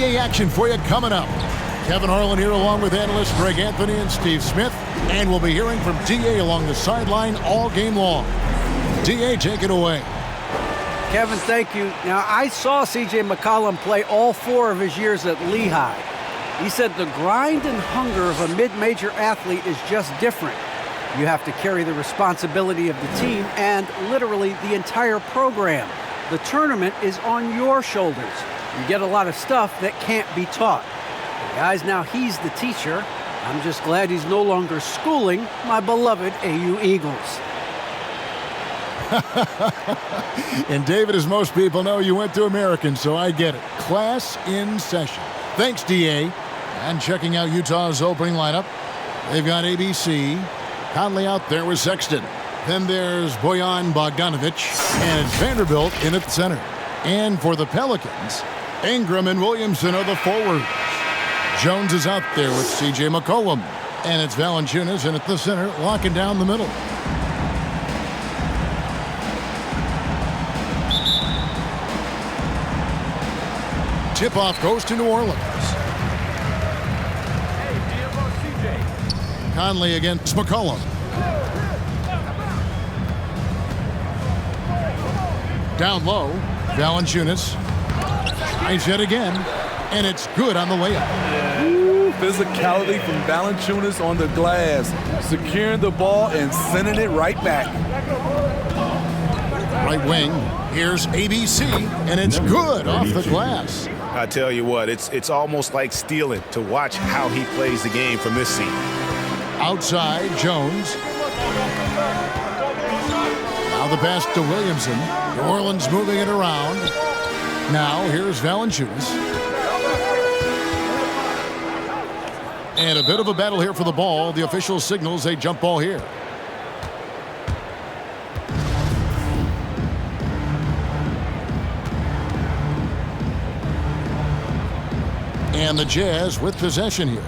NBA action for you coming up. Kevin Harlan here along with analysts Greg Anthony and Steve Smith. And we'll be hearing from D.A. along the sideline all game long. D.A., take it away. Kevin, thank you. Now, I saw C.J. McCollum play all 4 of his years at Lehigh. He said the grind and hunger of a mid-major athlete is just different. You have to carry the responsibility of the team and literally the entire program. The tournament is on your shoulders. You get a lot of stuff that can't be taught. Guys, now he's the teacher. I'm just glad he's no longer schooling my beloved AU Eagles. And David, as most people know, you went to American, so I get it. Class in session. Thanks, D.A. And checking out Utah's opening lineup, they've got ABC. Conley out there with Sexton. Then there's Bojan Bogdanovic, and it's Vanderbilt in at center. And for the Pelicans, Ingram and Williamson are the forwards. Jones is out there with C.J. McCollum. And it's Valanciunas in at the center, locking down the middle. Tip-off goes to New Orleans. Conley against McCollum. Down low, Valanciunas. Tries yet again, and it's good on the layup. Ooh, physicality from Valanciunas on the glass, securing the ball and sending it right back. Right wing, here's ABC, and it's good off the glass. I tell you what, it's almost like stealing to watch how he plays the game from this seat. Outside, Jones. Now the pass to Williamson. New Orleans moving it around. Now here's Valanciunas. And a bit of a battle here for the ball. The official signals a jump ball here. And the Jazz with possession here.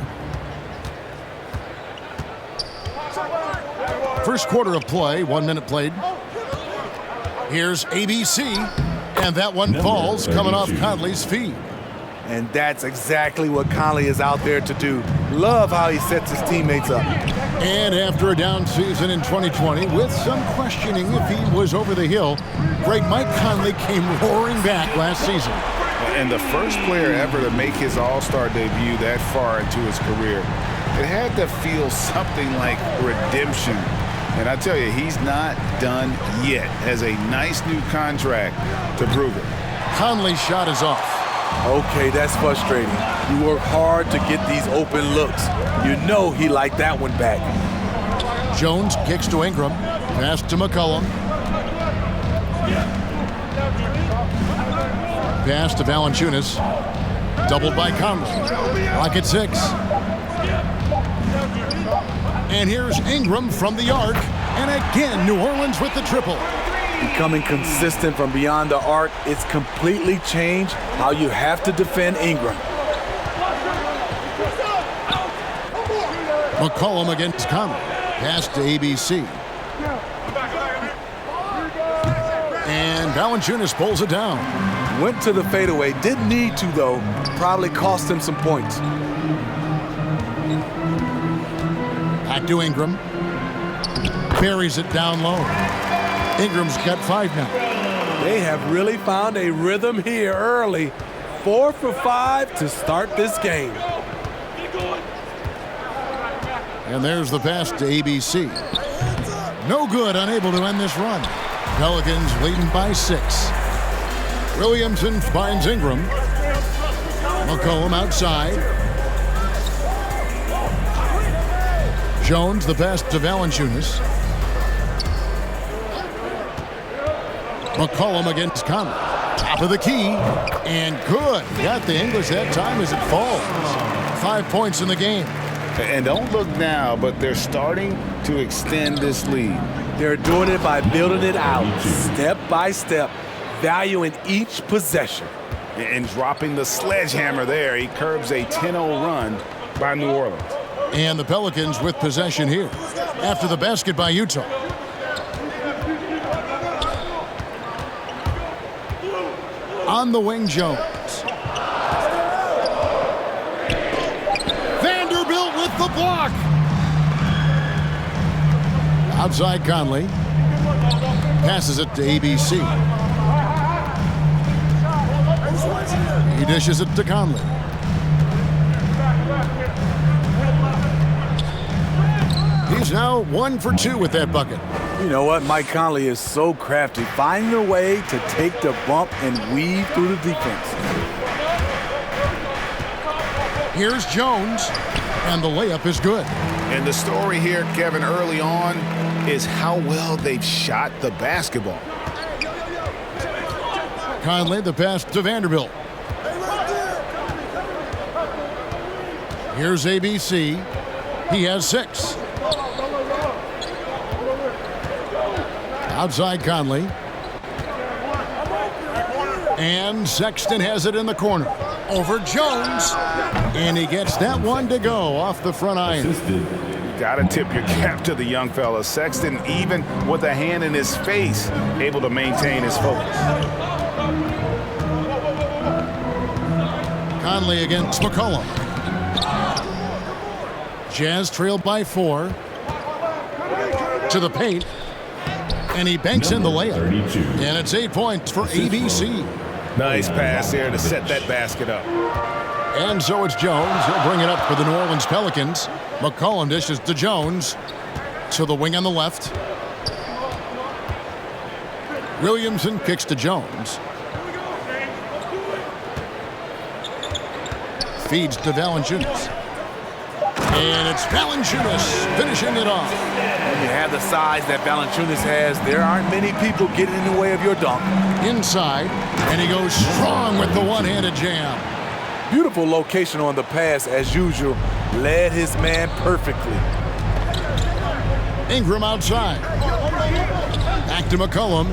First quarter of play, 1 minute played. Here's ABC, and that one falls coming off Conley's feet. And that's exactly what Conley is out there to do. Love how he sets his teammates up. And after a down season in 2020, with some questioning if he was over the hill, great Mike Conley came roaring back last season. And the first player ever to make his All-Star debut that far into his career, it had to feel something like redemption. And I tell you, he's not done yet. Has a nice new contract to prove it. Conley's shot is off. Okay, that's frustrating. You work hard to get these open looks. You know he liked that one back. Jones kicks to Ingram. Pass to McCollum. Pass to Valanciunas. Doubled by Conley. Rocket 6. And here's Ingram from the arc. And again, New Orleans with the triple. Becoming consistent from beyond the arc, it's completely changed how you have to defend Ingram. McCollum against Conley. Pass to ABC. And Valanciunas pulls it down. Went to the fadeaway. Didn't need to, though. Probably cost him some points. Back to Ingram. Buries it down low. Ingram's got 5 now. They have really found a rhythm here early. 4 for 5 to start this game. And there's the pass to ABC. No good, unable to end this run. Pelicans leading by 6. Williamson finds Ingram. McCollum outside. Jones, the pass to Valanciunas. McCollum against Conley. Top of the key. And good. Got the English that time as it falls. 5 points in the game. And don't look now, but they're starting to extend this lead. They're doing it by building it out, step by step, valuing each possession. And dropping the sledgehammer there, he curbs a 10-0 run by New Orleans. And the Pelicans with possession here after the basket by Utah. On the wing, Jones. block. Outside Conley. Passes it to ABC. He dishes it to Conley. He's now 1 for 2 with that bucket. You know what? Mike Conley is so crafty, finding a way to take the bump and weave through the defense. Here's Jones, and the layup is good. And the story here, Kevin, early on is how well they've shot the basketball. Conley, the pass to Vanderbilt. Here's ABC. He has 6. Outside Conley. And Sexton has it in the corner. Over Jones. And he gets that one to go off the front iron. Got to tip your cap to the young fella. Sexton, even with a hand in his face, able to maintain his focus. Conley against McCollum. Jazz trailed by 4. To the paint. And he banks in the layup. And it's 8 points for ABC. Nice pass there to set that basket up. And so it's Jones. He'll bring it up for the New Orleans Pelicans. McCollum dishes to Jones. To the wing on the left. Williamson kicks to Jones. Feeds to Valanciunas. And it's Valanciunas finishing it off. When you have the size that Valanciunas has, there aren't many people getting in the way of your dunk. Inside, and he goes strong with the one-handed jam. Beautiful location on the pass, as usual. Led his man perfectly. Ingram outside. Back to McCollum.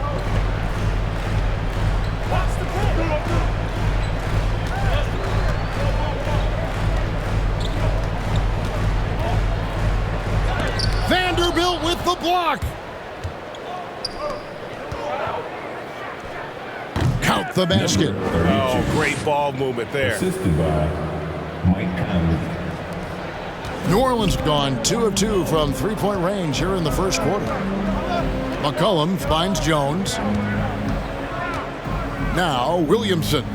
Vanderbilt with the block. Count the basket. Oh, great ball movement there. Assisted by Mike Conley. New Orleans gone 2 of 2 from three-point range here in the first quarter. McCollum finds Jones. Now Williamson.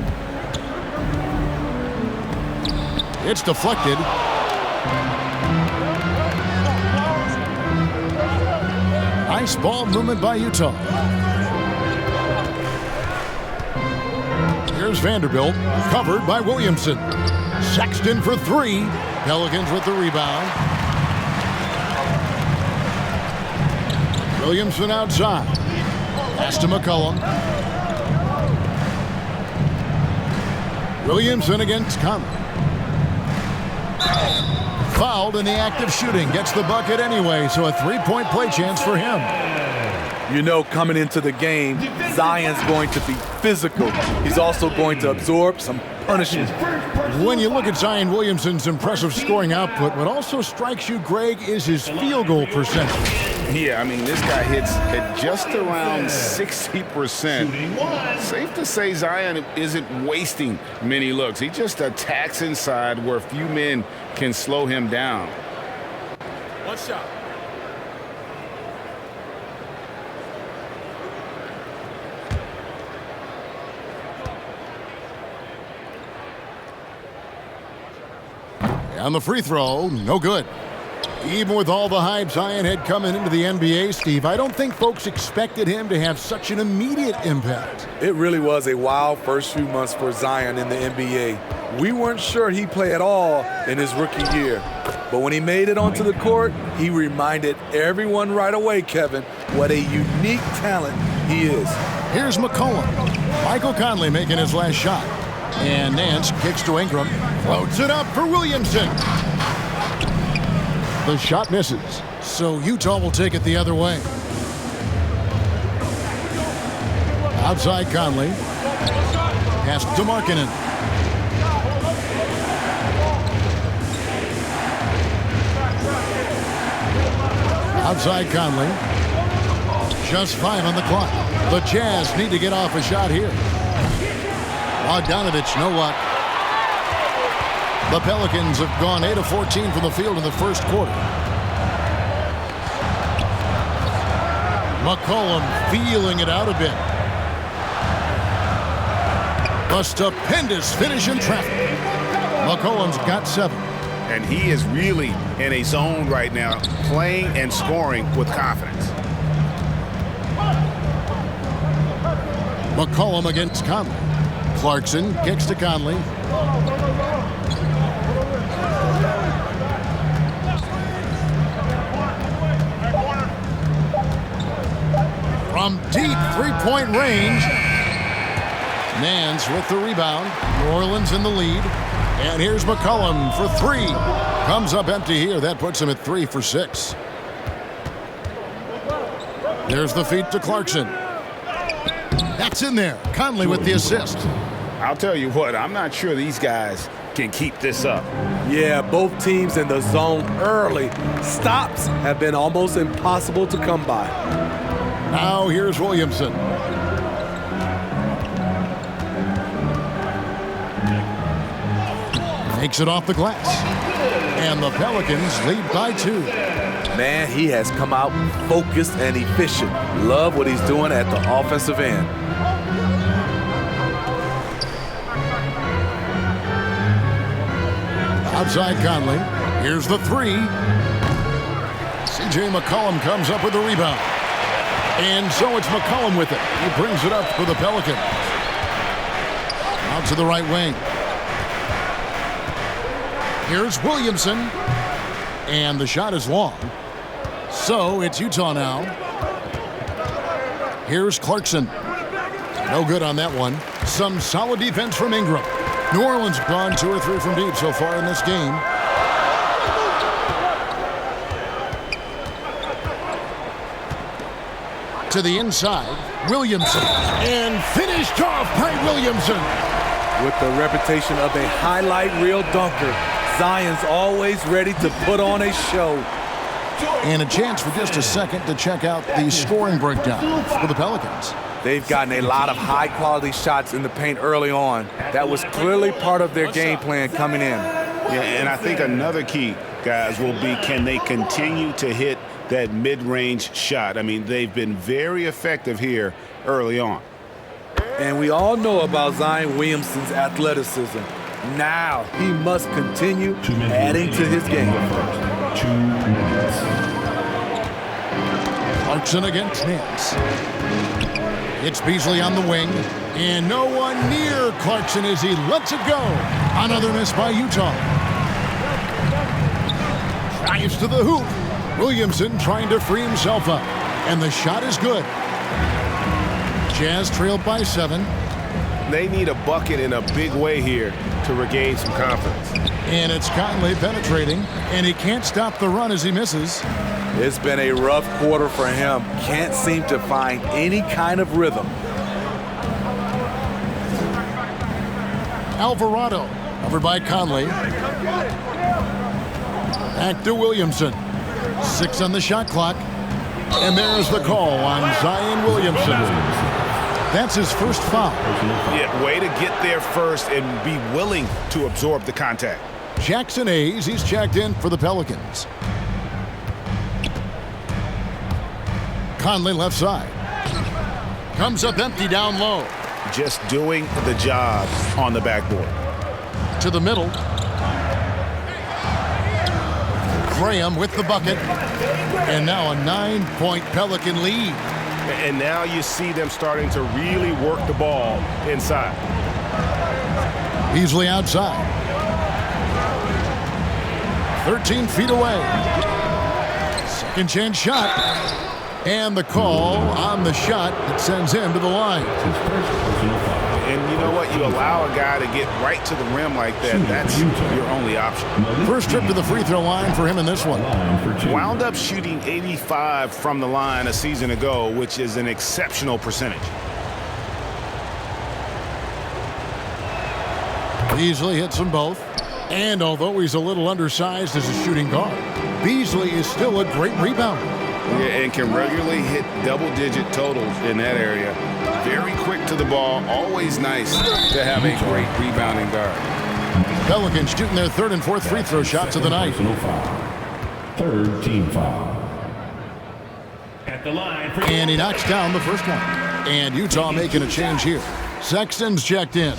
It's deflected. Nice ball movement by Utah. Here's Vanderbilt, covered by Williamson. Sexton for 3. Pelicans with the rebound. Williamson outside. Pass to McCollum. Williamson against Conley. Fouled in the act of shooting. Gets the bucket anyway, so a 3-point play chance for him. You know, coming into the game, Zion's going to be physical. He's also going to absorb some punishment. When you look at Zion Williamson's impressive scoring output, what also strikes you, Greg, is his field goal percentage. Yeah, I mean, this guy hits at just around 60%. Safe to say Zion isn't wasting many looks. He just attacks inside where few men can slow him down. One shot. On the free throw, no good. Even with all the hype Zion had coming into the NBA, Steve, I don't think folks expected him to have such an immediate impact. It really was a wild first few months for Zion in the NBA. We weren't sure he'd play at all in his rookie year. But when he made it onto the court, he reminded everyone right away, Kevin, what a unique talent he is. Here's McCollum. Michael Conley making his last shot. And Nance kicks to Ingram. Floats it up for Williamson. The shot misses. So Utah will take it the other way. Outside Conley. Pass to Markkanen. Outside Conley. Just 5 on the clock. The Jazz need to get off a shot here. Bogdanovich, no luck. The Pelicans have gone 8 of 14 from the field in the first quarter. McCollum feeling it out a bit. A stupendous finish in traffic. McCollum's got 7. And he is really in a zone right now, playing and scoring with confidence. McCollum against Conley. Clarkson kicks to Conley. From deep three-point range. Nance with the rebound. New Orleans in the lead. And here's McCollum for 3. Comes up empty here. That puts him at 3 for 6. There's the feed to Clarkson. That's in there. Conley with the assist. I'll tell you what, I'm not sure these guys can keep this up. Yeah, both teams in the zone early. Stops have been almost impossible to come by. Now here's Williamson. Takes it off the glass. And the Pelicans lead by 2. Man, he has come out focused and efficient. Love what he's doing at the offensive end. Outside Conley. Here's the 3. C.J. McCollum comes up with the rebound. And so it's McCollum with it. He brings it up for the Pelicans. Out to the right wing. Here's Williamson. And the shot is long. So it's Utah now. Here's Clarkson. No good on that one. Some solid defense from Ingram. New Orleans gone 2 or 3 from deep so far in this game. To the inside, Williamson. And finished off by Williamson. With the reputation of a highlight reel dunker, Zion's always ready to put on a show. And a chance for just a second to check out the scoring breakdown for the Pelicans. They've gotten a lot of high-quality shots in the paint early on. That was clearly part of their game plan coming in. Yeah, and I think another key, guys, will be can they continue to hit that mid-range shot? I mean, they've been very effective here early on. And we all know about Zion Williamson's athleticism. Now he must continue adding to his game. 2 minutes. Clarkson against Nance. It's Beasley on the wing. And no one near Clarkson as he lets it go. Another miss by Utah. Drives to the hoop. Williamson trying to free himself up. And the shot is good. Jazz trailed by 7. They need a bucket in a big way here to regain some confidence. And it's Conley penetrating, and he can't stop the run as he misses. It's been a rough quarter for him. Can't seem to find any kind of rhythm. Alvarado, covered by Conley. Back to Williamson. 6 on the shot clock. And there's the call on Zion Williamson. That's his first foul. Yeah, way to get there first and be willing to absorb the contact. Jackson Hayes, he's checked in for the Pelicans. Conley left side. Comes up empty down low. Just doing the job on the backboard. To the middle. Graham with the bucket. And now a 9-point Pelican lead. And now you see them starting to really work the ball inside. Beasley outside. 13 feet away. Second chance shot. And the call on the shot that sends him to the line. And you know what? You allow a guy to get right to the rim like that. That's your only option. First trip to the free throw line for him in this one. Wound up shooting 85 from the line a season ago, which is an exceptional percentage. Beasley hits them both. And although he's a little undersized as a shooting guard, Beasley is still a great rebounder. Yeah, and can regularly hit double-digit totals in that area. Very quick to the ball. Always nice to have a great rebounding guard. Pelicans shooting their third and fourth free throw shots of the night. Personal foul. Third team foul. At the line for And he knocks down the first one. And Utah making a change here. Sexton's checked in.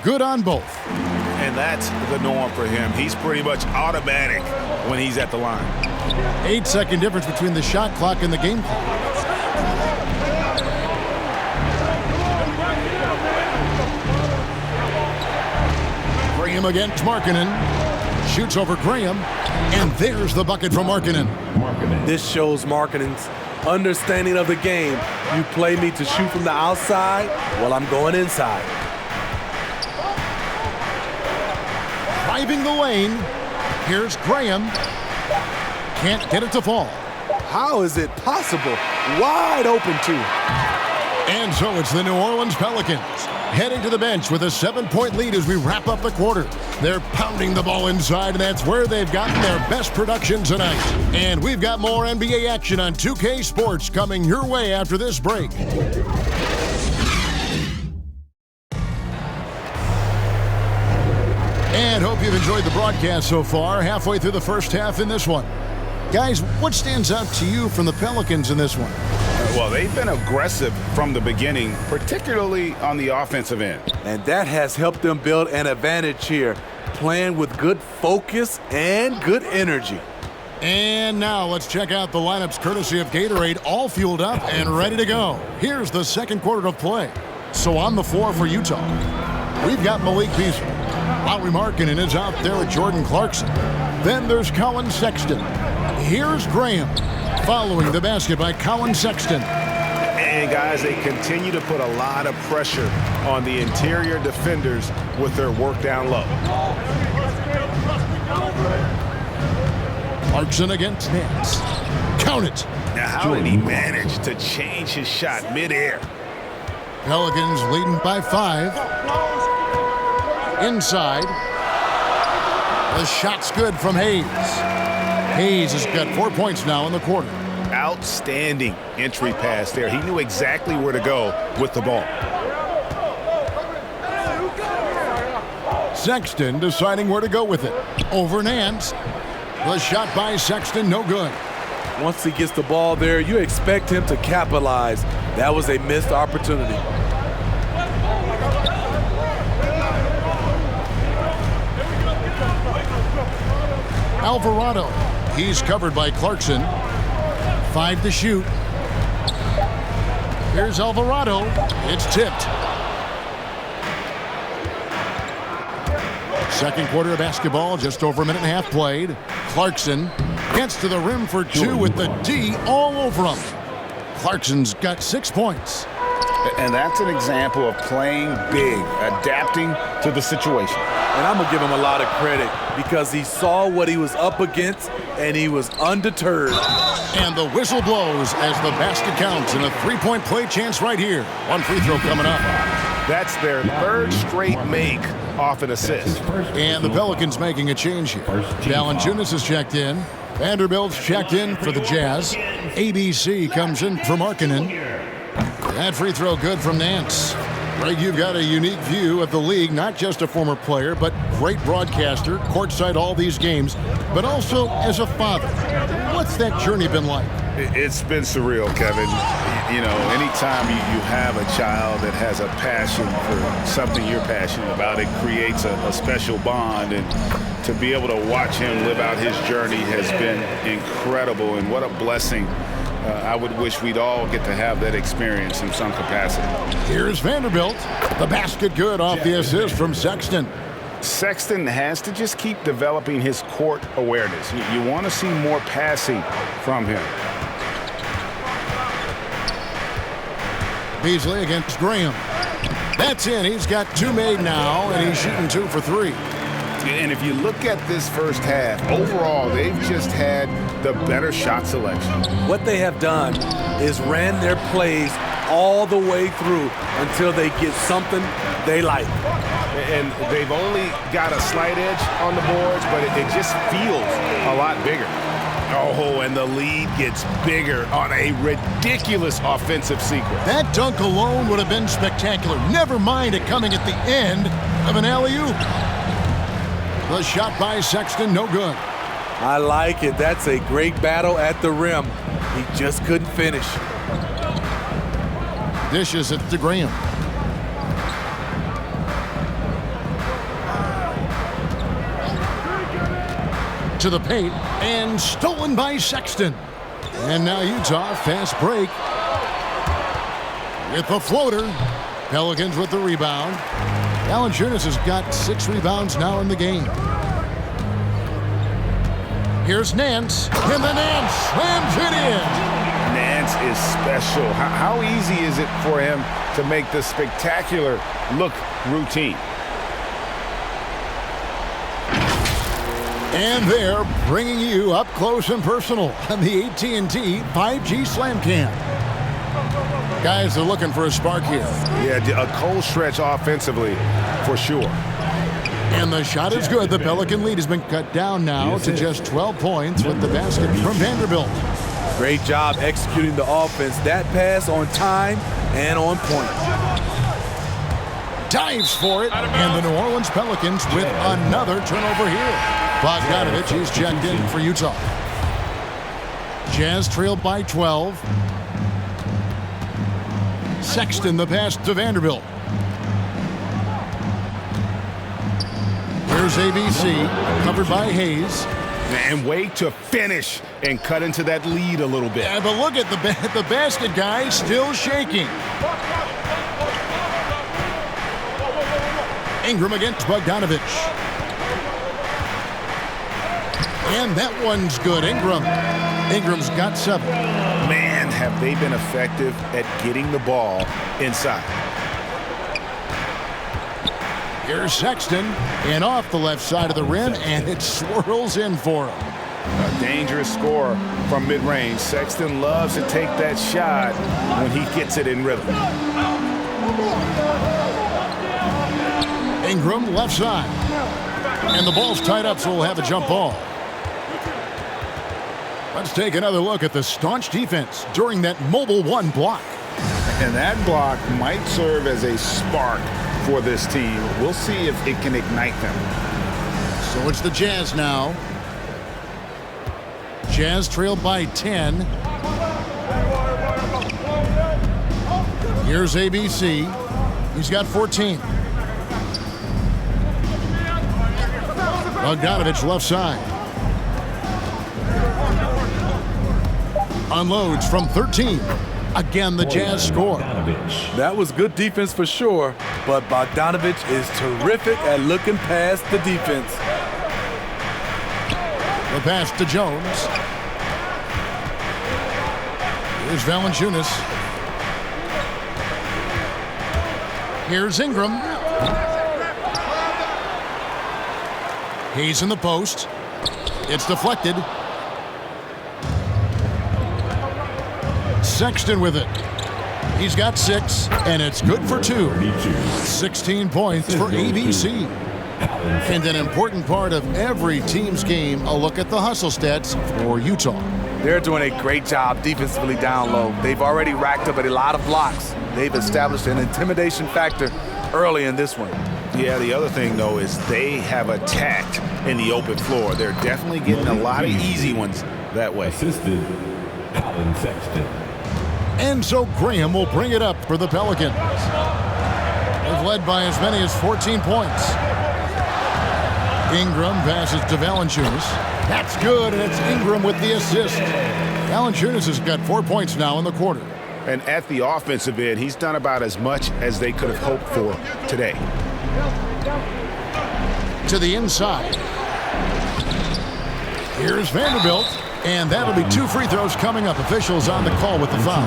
Good on both. And that's the norm for him. He's pretty much automatic when he's at the line. 8-second difference between the shot clock and the game clock. Graham against Markkanen. Shoots over Graham. And there's the bucket from Markkanen. This shows Markkanen's understanding of the game. You play me to shoot from the outside, well, I'm going inside. Driving the lane. Here's Graham. Can't get it to fall. How is it possible? Wide open, too. And so it's the New Orleans Pelicans heading to the bench with a 7-point lead as we wrap up the quarter. They're pounding the ball inside, and that's where they've gotten their best production tonight. And we've got more NBA action on 2K Sports coming your way after this break. And hope you've enjoyed the broadcast so far, halfway through the first half in this one. Guys, what stands out to you from the Pelicans in this one? Well, they've been aggressive from the beginning, particularly on the offensive end. And that has helped them build an advantage here, playing with good focus and good energy. And now let's check out the lineups courtesy of Gatorade, all fueled up and ready to go. Here's the second quarter of play. So on the floor for Utah, we've got Malik Beasley. Lauri Markkanen is out there with Jordan Clarkson. Then there's Colin Sexton. Here's Graham, following the basket by Colin Sexton. And guys, they continue to put a lot of pressure on the interior defenders with their work down low. Clarkson against Nance. Count it. Now, how did he manage to change his shot midair? Pelicans leading by 5. Inside. The shot's good from Hayes. Hayes has got 4 points now in the quarter. Outstanding entry pass there. He knew exactly where to go with the ball. Sexton deciding where to go with it. Over Nance. The shot by Sexton, no good. Once he gets the ball there, you expect him to capitalize. That was a missed opportunity. Alvarado. He's covered by Clarkson. 5 to shoot. Here's Alvarado. It's tipped. Second quarter of basketball, just over a minute and a half played. Clarkson gets to the rim for 2 with the D all over him. Clarkson's got 6 points. And that's an example of playing big, adapting to the situation. And I'm going to give him a lot of credit because he saw what he was up against and he was undeterred. And the whistle blows as the basket counts and a 3-point play chance right here. One free throw coming up. That's their third straight make off an assist. And the Pelicans making a change here. Valanciunas is checked in. Vanderbilt's checked in for the Jazz. ABC comes in for Markkanen. That free throw good from Nance. Greg, you've got a unique view of the league, not just a former player, but great broadcaster, courtside all these games, but also as a father. What's that journey been like? It's been surreal, Kevin. You know, anytime you have a child that has a passion for something you're passionate about, it creates a special bond. And to be able to watch him live out his journey has been incredible, and what a blessing. I would wish we'd all get to have that experience in some capacity. Here's Vanderbilt. The basket good off the assist from Sexton. Sexton has to just keep developing his court awareness. You want to see more passing from him. Beasley against Graham. That's in. He's got 2 made now, and he's shooting 2 for 3. And if you look at this first half, overall, they've just had the better shot selection. What they have done is ran their plays all the way through until they get something they like. And they've only got a slight edge on the boards, but it just feels a lot bigger. Oh, and the lead gets bigger on a ridiculous offensive sequence. That dunk alone would have been spectacular. Never mind it coming at the end of an alley-oop. The shot by Sexton, no good. I like it. That's a great battle at the rim. He just couldn't finish. Dishes it to Graham. To the paint, and stolen by Sexton. And now Utah, fast break. With the floater. Pelicans with the rebound. Valanciunas has got 6 rebounds now in the game. Here's Nance, and the Nance slams it in. Nance is special. How easy is it for him to make the spectacular look routine? And they're bringing you up close and personal on the AT&T 5G Slam Cam. Guys are looking for a spark here. Yeah, a cold stretch offensively for sure. And the shot is good. The Pelican lead has been cut down now to just 12 points with the basket from Vanderbilt. Great job executing the offense. That pass on time and on point. Dives for it, and the New Orleans Pelicans with another turnover here. Bogdanovich is checked in for Utah. Jazz trailed by 12. Sexton the pass to Vanderbilt. Here's ABC, covered by Hayes. And wait to finish and cut into that lead a little bit. Yeah, but look at the basket guy still shaking. Ingram against Bogdanovich. And that one's good. Ingram's got 7. Man, have they been effective at getting the ball inside. Here's Sexton, and off the left side of the rim, and it swirls in for him. A dangerous score from mid-range. Sexton loves to take that shot when he gets it in rhythm. Ingram left side. And the ball's tied up, so we'll have a jump ball. Let's take another look at the staunch defense during that mobile 1 block. And that block might serve as a spark for this team. We'll see if it can ignite them. So it's the Jazz now. Jazz trailed by 10. Here's ABC. He's got 14. Bogdanovich left side. Unloads from 13. Again, the Jazz score. That was good defense for sure, but Bogdanovich is terrific at looking past the defense. The pass to Jones. Here's Valanciunas. Here's Ingram. He's in the post. It's deflected. Sexton with it. He's got 6, and it's good for 2. 16 points for ABC. And an important part of every team's game, a look at the hustle stats for Utah. They're doing a great job defensively down low. They've already racked up a lot of blocks. They've established an intimidation factor early in this one. Yeah, the other thing, though, is they have attacked in the open floor. They're definitely getting a lot of easy ones that way. Assisted, Colin Sexton. And so Graham will bring it up for the Pelicans. They've led by as many as 14 points. Ingram passes to Valanciunas. That's good, and it's Ingram with the assist. Valanciunas has got 4 points now in the quarter. And at the offensive end, he's done about as much as they could have hoped for today. To the inside. Here's Vanderbilt. And that'll be 2 free throws coming up. Officials on the call with the foul.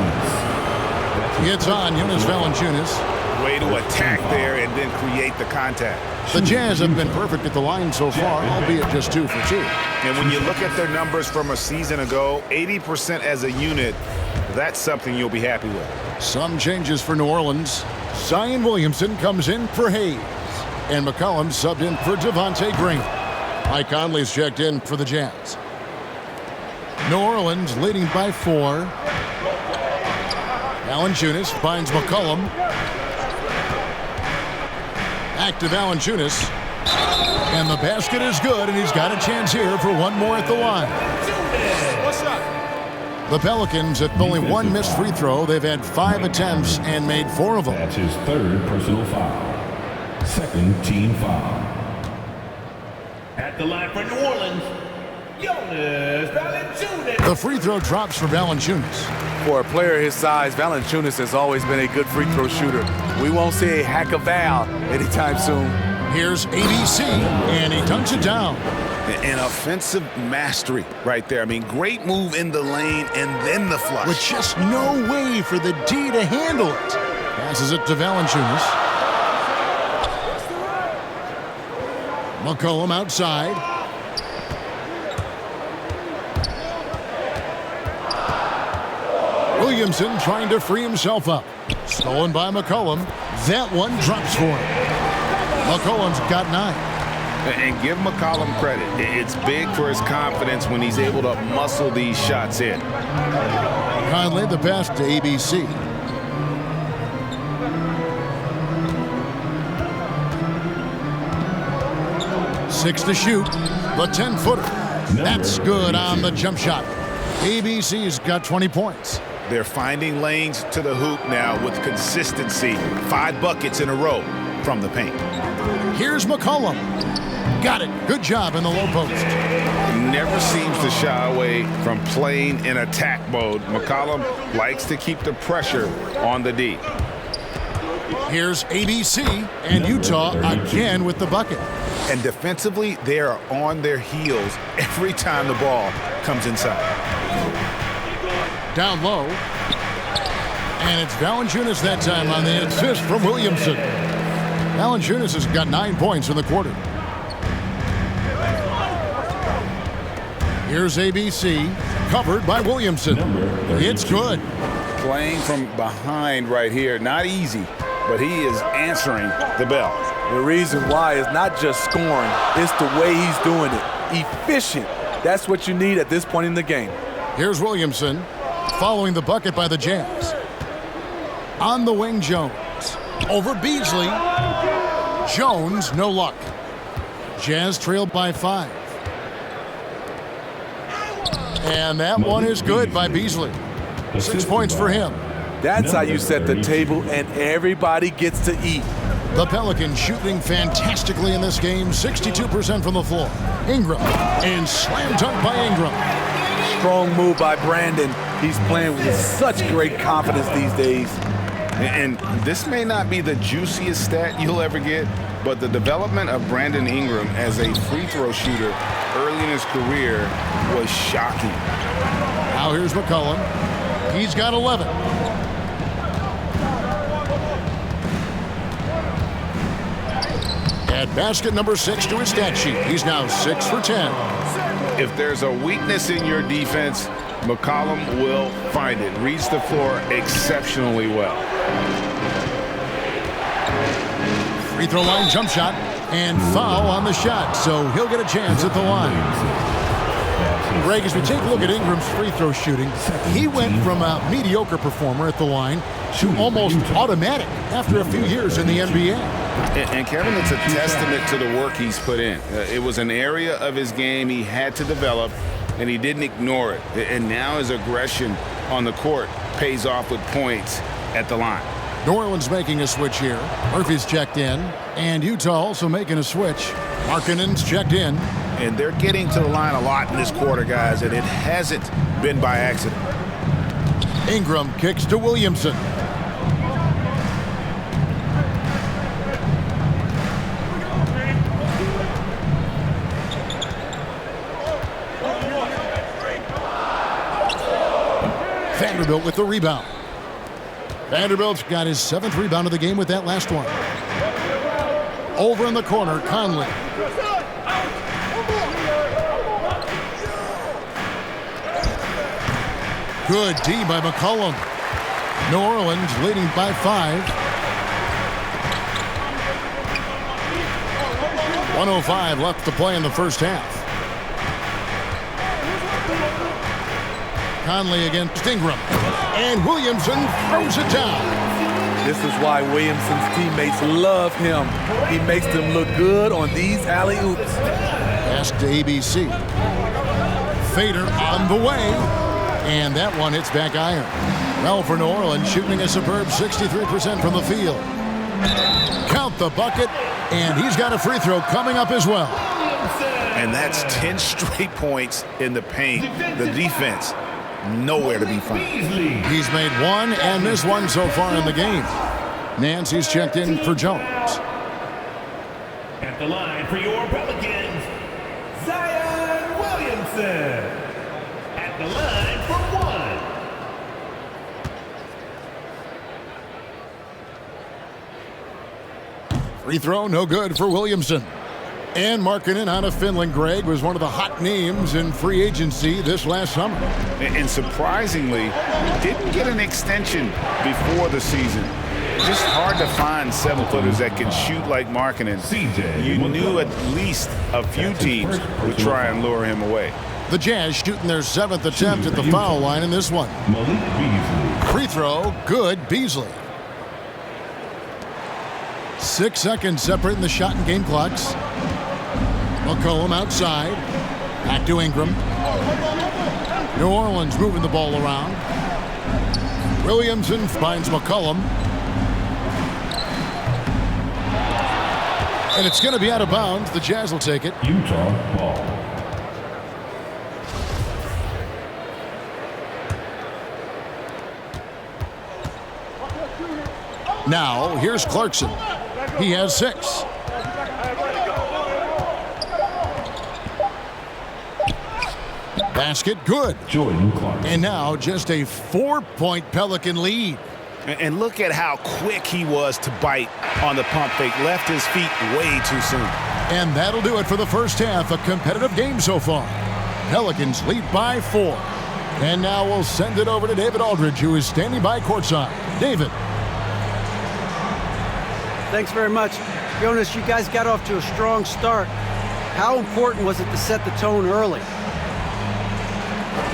It's on Jonas Valanciunas. Way to attack there and then create the contact. The Jazz have been perfect at the line so far, albeit just 2 for 2. And when you look at their numbers from a season ago, 80% as a unit, that's something you'll be happy with. Some changes for New Orleans. Zion Williamson comes in for Hayes. And McCollum subbed in for Devontae Graham. Mike Conley's checked in for the Jazz. New Orleans leading by 4. Valanciunas finds McCollum. Back to Valanciunas. And the basket is good, and he's got a chance here for one more at the line. The Pelicans have only one missed free throw. They've had 5 attempts and made 4 of them. That's his 3rd personal foul. 2nd team foul. At the line for New Orleans, Jonas Valanciunas. The free throw drops for Valanciunas. For a player his size, Valanciunas has always been a good free throw shooter. We won't see a hack of Val anytime soon. Here's ABC, and he dunks it down. An offensive mastery right there. I mean, great move in the lane and then the flush. With just no way for the D to handle it. Passes it to Valanciunas. McCollum outside. Williamson trying to free himself up. Stolen by McCollum. That one drops for him. McCollum's got 9. And give McCollum credit. It's big for his confidence when he's able to muscle these shots in. Conley the pass to ABC. Six to shoot. The 10-footer. That's good on the jump shot. ABC's got 20 points. They're finding lanes to the hoop now with consistency. 5 buckets in a row from the paint. Here's McCollum. Got it. Good job in the low post. Never seems to shy away from playing in attack mode. McCollum likes to keep the pressure on the D. Here's ABC, and Utah again with the bucket. And defensively, they are on their heels every time the ball comes inside. Down low. And it's Valanciunas that time on the assist from Williamson. Valanciunas has got 9 points in the quarter. Here's ABC, covered by Williamson. It's good. Playing from behind right here, not easy, but he is answering the bell. The reason why is not just scoring, it's the way he's doing it. Efficient. That's what you need at this point in the game. Here's Williamson, following the bucket by the Jazz. On the wing, Jones. Over Beasley. Jones, no luck. Jazz trailed by 5. And that one is good by Beasley. 6 points for him. That's how you set the table and everybody gets to eat. The Pelicans shooting fantastically in this game, 62% from the floor. Ingram, and slam dunk by Ingram. Strong move by Brandon. He's playing with such great confidence these days. And this may not be the juiciest stat you'll ever get, but the development of Brandon Ingram as a free throw shooter early in his career was shocking. Now here's McCollum. He's got 11. Add basket number 6 to his stat sheet. He's now 6 for 10. If there's a weakness in your defense, McCollum will find it. Reads the floor exceptionally well. Free throw line jump shot and foul on the shot, so he'll get a chance at the line. Greg, as we take a look at Ingram's free throw shooting, he went from a mediocre performer at the line to almost automatic after a few years in the NBA. And Kevin, it's a testament to the work he's put in. It was an area of his game he had to develop, and he didn't ignore it. And now his aggression on the court pays off with points at the line. New Orleans making a switch here. Murphy's checked in, and Utah also making a switch. Markkanen's checked in. And they're getting to the line a lot in this quarter, guys, and it hasn't been by accident. Ingram kicks to Williamson. Vanderbilt with the rebound. Vanderbilt's got his 7th rebound of the game with that last one. Over in the corner, Conley. Good D by McCollum. New Orleans leading by 5. 1:05 left to play in the first half. Conley against Ingram. And Williamson throws it down. This is why Williamson's teammates love him. He makes them look good on these alley-oops. Pass to ABC. Fader on the way. And that one hits back iron. Well, for New Orleans, shooting a superb 63% from the field. Count the bucket, and he's got a free throw coming up as well. And that's 10 straight points in the paint. The defense, nowhere to be found. He's made one and missed one so far in the game. Nancy's checked in for Jones. At the line for your Pelicans, Zion Williamson. At the line for one. Free throw, no good for Williamson. And marking in out of Finland, Greg, was one of the hot names in free agency this last summer. And surprisingly, didn't get an extension before the season. Just hard to find 7-footers that can shoot like Markkanen. You knew at least a few teams would try and lure him away. The Jazz shooting their 7th attempt at the foul line in this one. Free throw, good, Beasley. 6 seconds separating the shot and game clocks. McCollum outside. Back to Ingram. New Orleans moving the ball around. Williamson finds McCollum. And it's going to be out of bounds. The Jazz will take it. Utah ball. Now, here's Clarkson. He has 6. Basket, good. Jordan Clarkson. And now just a 4-point Pelican lead. And look at how quick he was to bite on the pump fake. Left his feet way too soon. And that'll do it for the first half. A competitive game so far. Pelicans lead by 4. And now we'll send it over to David Aldridge, who is standing by courtside. David. Thanks very much. Jonas, you guys got off to a strong start. How important was it to set the tone early?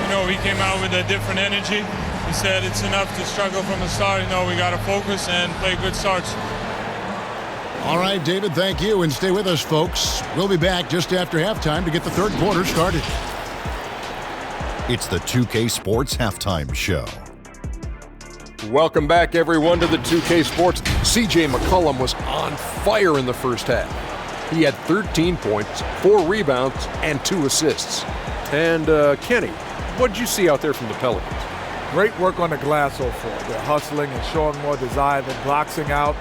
You know, we came out with a different energy. We said it's enough to struggle from the start. You know, we got to focus and play good starts. All right, David, thank you. And stay with us, folks. We'll be back just after halftime to get the third quarter started. It's the 2K Sports Halftime Show. Welcome back, everyone, to the 2K Sports. C.J. McCollum was on fire in the first half. He had 13 points, 4 rebounds, and 2 assists. And, Kenny, what did you see out there from the Pelicans? Great work on the glass so far. They're hustling and showing more desire than boxing out.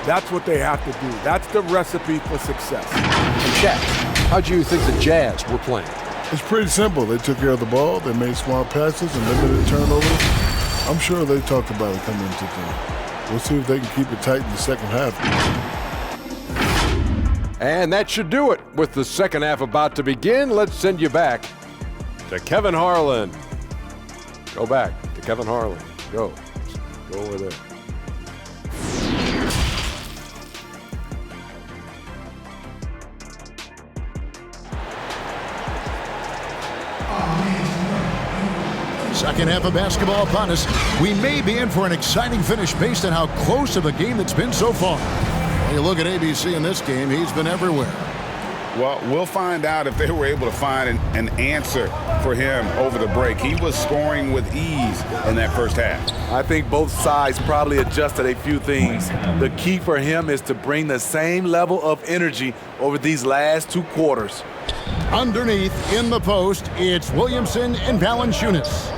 That's what they have to do. That's the recipe for success. And Shaq, how do you think the Jazz were playing? It's pretty simple. They took care of the ball. They made smart passes and limited turnovers. I'm sure they talked about it coming into the game. We'll see if they can keep it tight in the second half. And that should do it. With the second half about to begin, let's send you back to Kevin Harlan. Go back to Kevin Harlan. Go over there. Second half of basketball upon us. We may be in for an exciting finish based on how close of a game it's been so far. When you look at ABC in this game, he's been everywhere. Well, we'll find out if they were able to find an answer for him over the break. He was scoring with ease in that first half. I think both sides probably adjusted a few things. The key for him is to bring the same level of energy over these last 2 quarters. Underneath, in the post, it's Williamson and Valanciunas.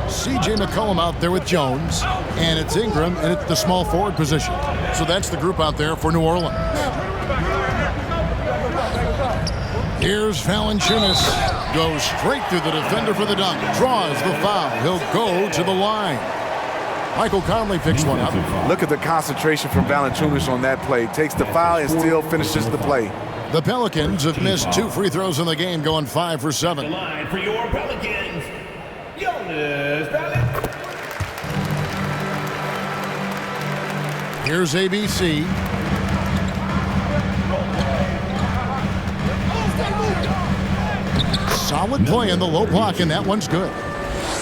C.J. McCollum out there with Jones, and it's Ingram and it's the small forward position. So that's the group out there for New Orleans. Here's Valanciunas. Goes straight through the defender for the dunk. Draws the foul. He'll go to the line. Michael Conley picks one up. Look at the concentration from Valanciunas on that play. Takes the foul and still finishes the play. The Pelicans have missed 2 free throws in the game, going 5 for 7. The line for your Pelicans, Jonas Valanciunas. Here's ABC. Solid play in the low block, and that one's good.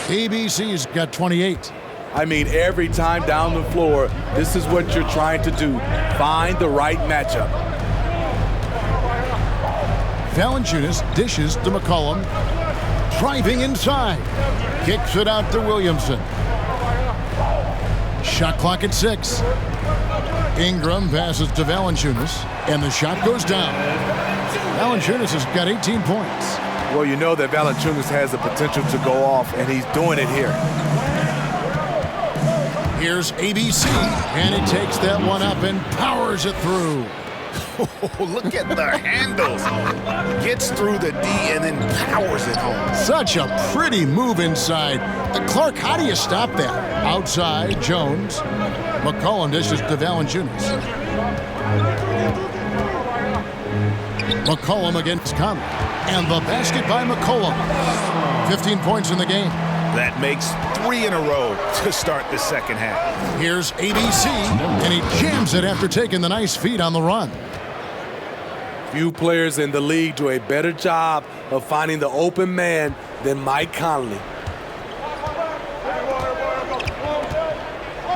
ABC's got 28. I mean, every time down the floor, this is what you're trying to do. Find the right matchup. Valanciunas dishes to McCollum. Driving inside. Kicks it out to Williamson. Shot clock at 6. Ingram passes to Valanciunas, and the shot goes down. Valanciunas has got 18 points. Well, you know that Valanciunas has the potential to go off, and he's doing it here. Here's ABC, and he takes that one up and powers it through. Oh, look at the handles. Gets through the D and then powers it home. Such a pretty move inside. Clark, how do you stop that? Outside, Jones. McCollum dishes to Valanciunas. McCollum against Conley. And the basket by McCollum. 15 points in the game. That makes 3 in a row to start the second half. Here's ABC, and he jams it after taking the nice feed on the run. Few players in the league do a better job of finding the open man than Mike Conley.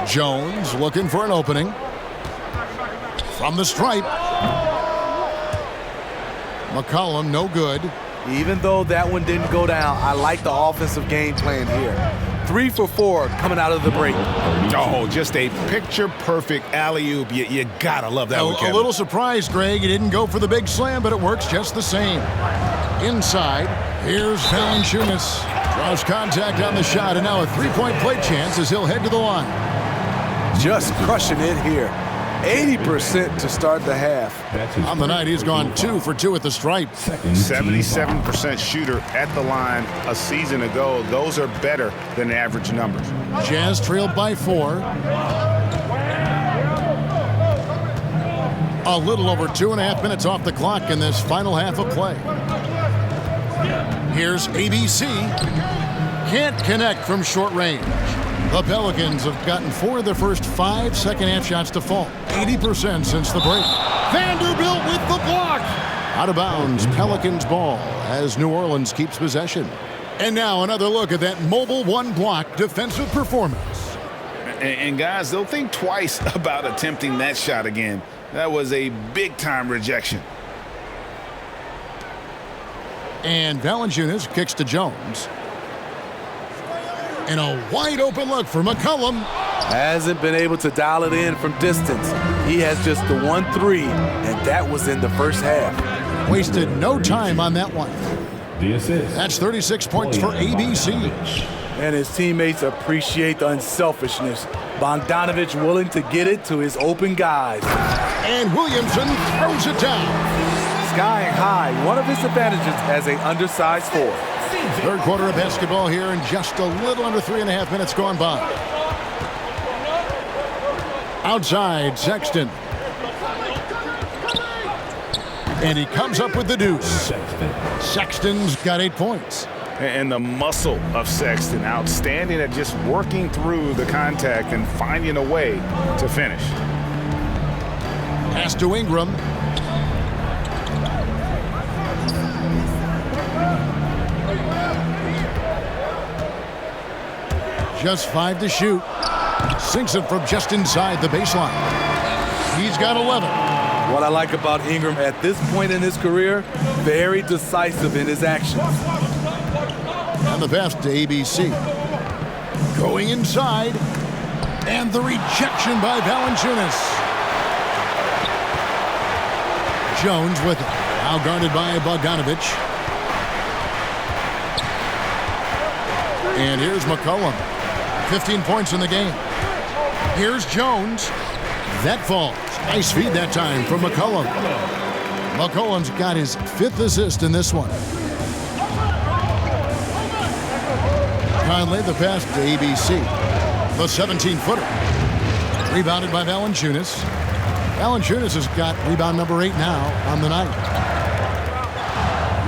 Jones looking for an opening. From the stripe. McCollum, no good. Even though that one didn't go down, I like the offensive game plan here. 3 for 4 coming out of the break. Oh, just a picture-perfect alley-oop. You gotta love that one, Kevin. A little surprised, Greg. He didn't go for the big slam, but it works just the same. Inside, here's Valanciunas. Draws contact on the shot, and now a three-point play chance as he'll head to the line. Just crushing it here. 80% to start the half. On the night, he's gone 2 for 2 at the stripe. 77% shooter at the line a season ago. Those are better than average numbers. Jazz trailed by 4. A little over 2.5 minutes off the clock in this final half of play. Here's ABC. Can't connect from short range. The Pelicans have gotten 4 of their first 5 second-half shots to fall. 80% since the break. Vanderbilt with the block. Out of bounds, Pelicans ball as New Orleans keeps possession. And now another look at that mobile one-block defensive performance. And guys, they'll think twice about attempting that shot again. That was a big-time rejection. And Valanciunas kicks to Jones. And a wide-open look for McCollum. Hasn't been able to dial it in from distance. He has just the 1 3, and that was in the first half. Wasted no time on that one. The assist. That's 36 points for ABC. And his teammates appreciate the unselfishness. Bogdanovich willing to get it to his open guys. And Williamson throws it down. Skying high, one of his advantages as an undersized forward. Third quarter of basketball here, and just a little under 3.5 minutes gone by. Outside, Sexton. And he comes up with the deuce. Sexton's got 8 points. And the muscle of Sexton, outstanding at just working through the contact and finding a way to finish. Pass to Ingram. Just 5 to shoot. Sinks it from just inside the baseline. He's got 11. What I like about Ingram at this point in his career, very decisive in his actions. And the pass to ABC. Going inside. And the rejection by Valanciunas. Jones with it. Now guarded by Bogdanovich. And here's McCollum. 15 points in the game. Here's Jones. That falls. Nice feed that time from McCollum. McCollum's got his 5th assist in this one. Conley, the pass to ABC. The 17-footer. Rebounded by Valanciunas. Valanciunas has got rebound number 8 now on the night.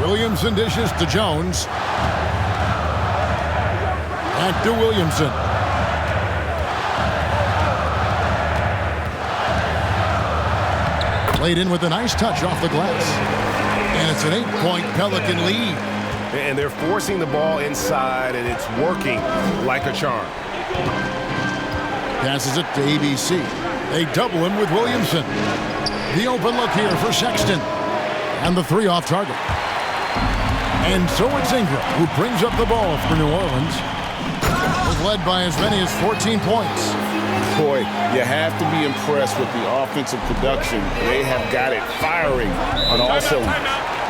Williamson dishes to Jones. Back to Williamson. Played in with a nice touch off the glass. And it's an 8-point Pelican lead. And they're forcing the ball inside, and it's working like a charm. Passes it to ABC. They double him with Williamson. The open look here for Sexton. And the three off target. And so it's Ingram who brings up the ball for New Orleans. Is led by as many as 14 points. Boy, you have to be impressed with the offensive production. They have got it firing on all cylinders.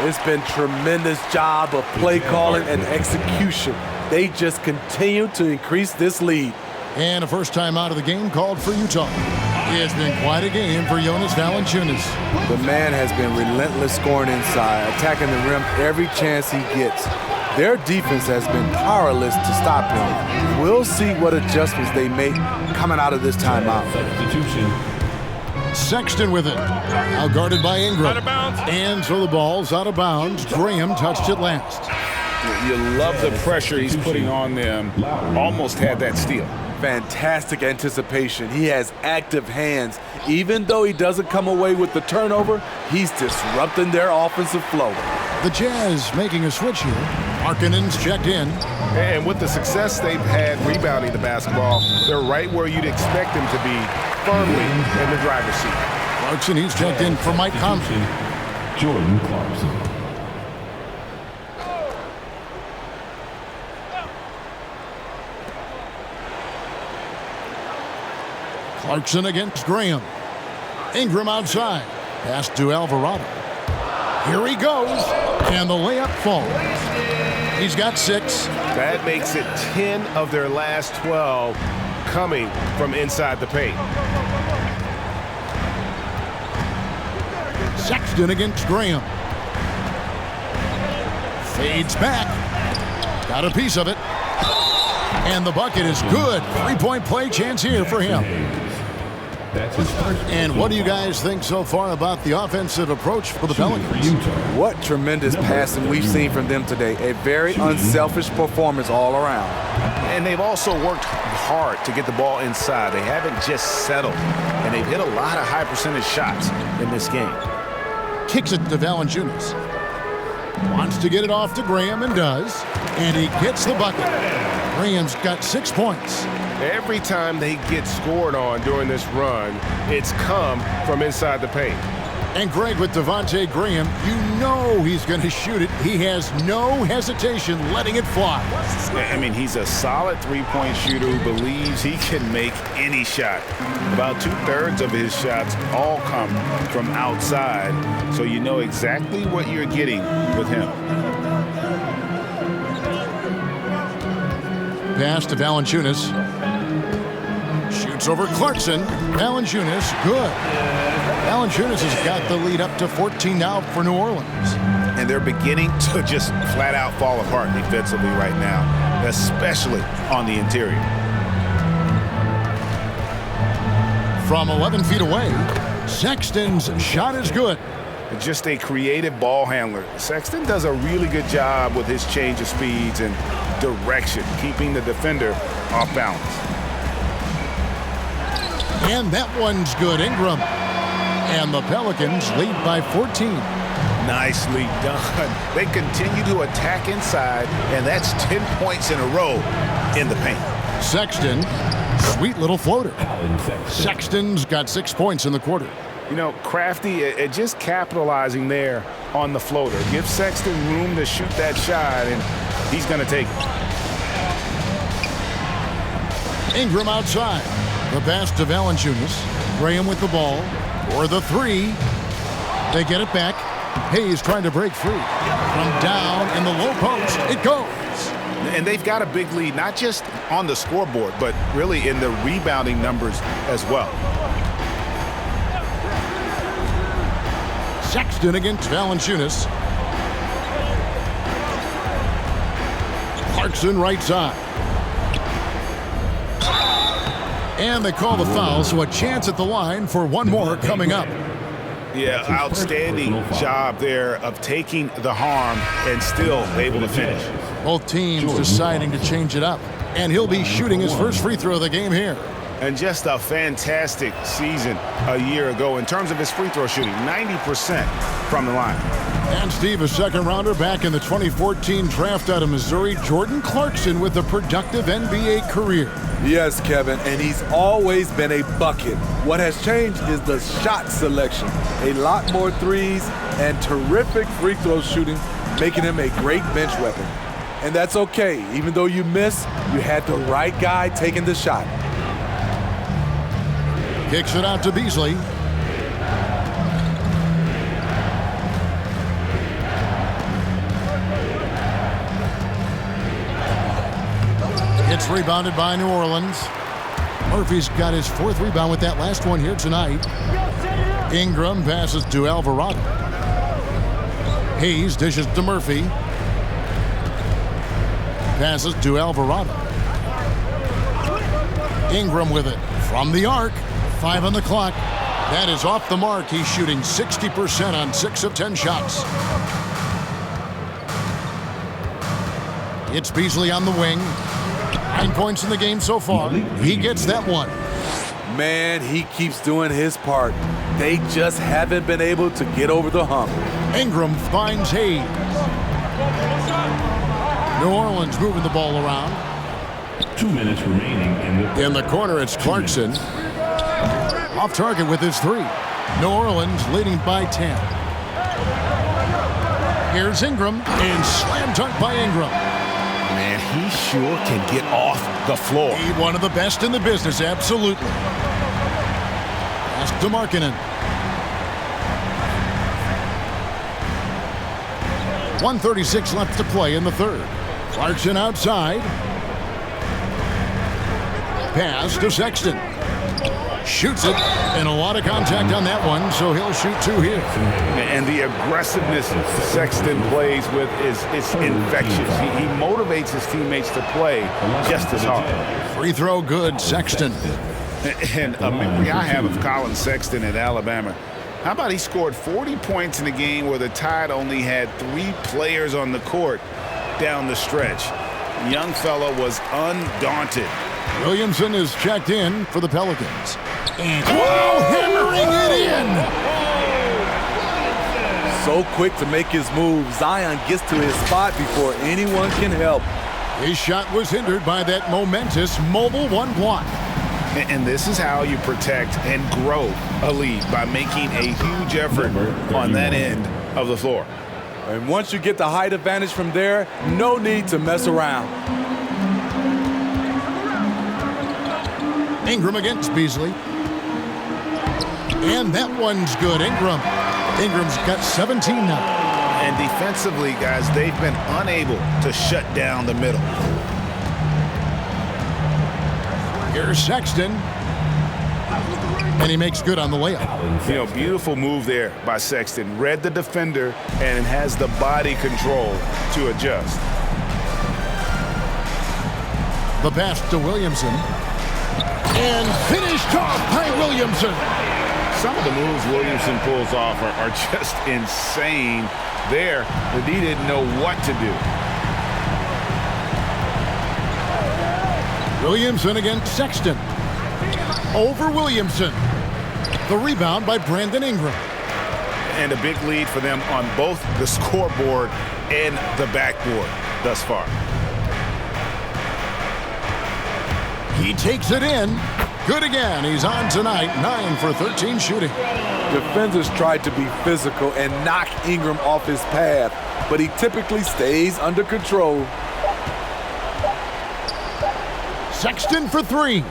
It's been tremendous job of play calling and execution. They just continue to increase this lead. And a first time out of the game called for Utah. It's been quite a game for Jonas Valanciunas. The man has been relentless scoring inside, attacking the rim every chance he gets. Their defense has been powerless to stop him. We'll see what adjustments they make coming out of this timeout. Sexton with it. Now guarded by Ingram. Out of bounds. And so the ball's out of bounds. Graham touched it last. You love the pressure he's putting on them. Almost had that steal. Fantastic anticipation. He has active hands. Even though he doesn't come away with the turnover, he's disrupting their offensive flow. The Jazz making a switch here. Markkanen's checked in. And with the success they've had rebounding the basketball, they're right where you'd expect them to be, firmly in the driver's seat. Clarkson, he's checked in for Mike Conley. Jordan Clarkson. Clarkson against Graham. Ingram outside. Pass to Alvarado. Here he goes. And the layup falls. He's got 6. That makes it 10 of their last 12 coming from inside the paint. Sexton against Graham. Fades back. Got a piece of it. And the bucket is good. 3-point play chance here for him. And what do you guys think so far about the offensive approach for the Pelicans? What tremendous passing we've seen from them today. A very unselfish performance all around. And they've also worked hard to get the ball inside. They haven't just settled. And they've hit a lot of high percentage shots in this game. Kicks it to Valanciunas. Wants to get it off to Graham and does. And he gets the bucket. Graham's got 6 points. Every time they get scored on during this run, it's come from inside the paint. And Greg, with Devontae Graham, you know he's going to shoot it. He has no hesitation letting it fly. I mean, he's a solid three-point shooter who believes he can make any shot. About 2/3 of his shots all come from outside, so you know exactly what you're getting with him. Pass to Valanciunas. Shoots over Clarkson. Valanciunas, good. Valanciunas has got the lead up to 14 now for New Orleans. And they're beginning to just flat out fall apart defensively right now, especially on the interior. From 11 feet away, Sexton's shot is good. Just a creative ball handler. Sexton does a really good job with his change of speeds and direction, keeping the defender off balance. And that one's good, Ingram. And the Pelicans lead by 14. Nicely done. They continue to attack inside, and that's 10 points in a row in the paint. Sexton, sweet little floater. Sexton's got 6 points in the quarter. You know, crafty at just capitalizing there on the floater. Give Sexton room to shoot that shot, and he's going to take it. Ingram outside. The pass to Valanciunas. Graham with the ball. For the 3. They get it back. Hayes trying to break free. From down in the low post, it goes. And they've got a big lead, not just on the scoreboard, but really in the rebounding numbers as well. Sexton against Valanciunas. Clarkson right side. And they call the foul, so a chance at the line for one more coming up. Yeah, outstanding job there of taking the harm and still able to finish. Both teams deciding to change it up. And he'll be shooting his first free throw of the game here. And just a fantastic season a year ago in terms of his free throw shooting, 90% from the line. And Steve, a second rounder back in the 2014 draft out of Missouri, Jordan Clarkson with a productive NBA career. Yes, Kevin, and he's always been a bucket. What has changed is the shot selection. A lot more threes and terrific free throw shooting, making him a great bench weapon. And that's okay. Even though you miss, you had the right guy taking the shot. Kicks it out to Beasley. It's rebounded by New Orleans. Murphy's got his 4th rebound with that last one here tonight. Ingram passes to Alvarado. Hayes dishes to Murphy. Passes to Alvarado. Ingram with it from the arc. 5 on the clock. That is off the mark. He's shooting 60% on 6 of 10 shots. It's Beasley on the wing. 9 points in the game so far. He gets that one. Man, he keeps doing his part. They just haven't been able to get over the hump. Ingram finds Hayes. New Orleans moving the ball around. 2 minutes remaining in the corner. It's Clarkson. Off target with his 3. New Orleans leading by 10. Here's Ingram, and slam dunk by Ingram. Man, he sure can get off the floor. He's one of the best in the business, absolutely. Pass to Markkanen. 1:36 left to play in the 3rd. Clarkson outside. Pass to Sexton. Shoots it, and a lot of contact on that one, so he'll shoot 2 here. And the aggressiveness Sexton plays with is infectious. He motivates his teammates to play just as hard. Free throw good, Sexton. And a memory I have of Colin Sexton at Alabama. How about he scored 40 points in a game where the Tide only had 3 players on the court down the stretch. The young fella was undaunted. Williamson is checked in for the Pelicans. And hammering it in! So quick to make his move. Zion gets to his spot before anyone can help. His shot was hindered by that momentous mobile 1 block. And this is how you protect and grow a lead, by making a huge effort on that end of the floor. And once you get the height advantage from there, no need to mess around. Ingram against Beasley. And that one's good. Ingram's got 17 now. And defensively, guys, they've been unable to shut down the middle. Here's Sexton. And he makes good on the layup. You know, beautiful move there by Sexton. Read the defender and has the body control to adjust. The pass to Williamson. And finished off by Williamson. Some of the moves Williamson pulls off are just insane there, that he didn't know what to do. Williamson against Sexton. Over Williamson. The rebound by Brandon Ingram. And a big lead for them on both the scoreboard and the backboard thus far. He takes it in. Good again. He's on tonight. 9 for 13 shooting. Defenders tried to be physical and knock Ingram off his path, but he typically stays under control. Sexton for 3.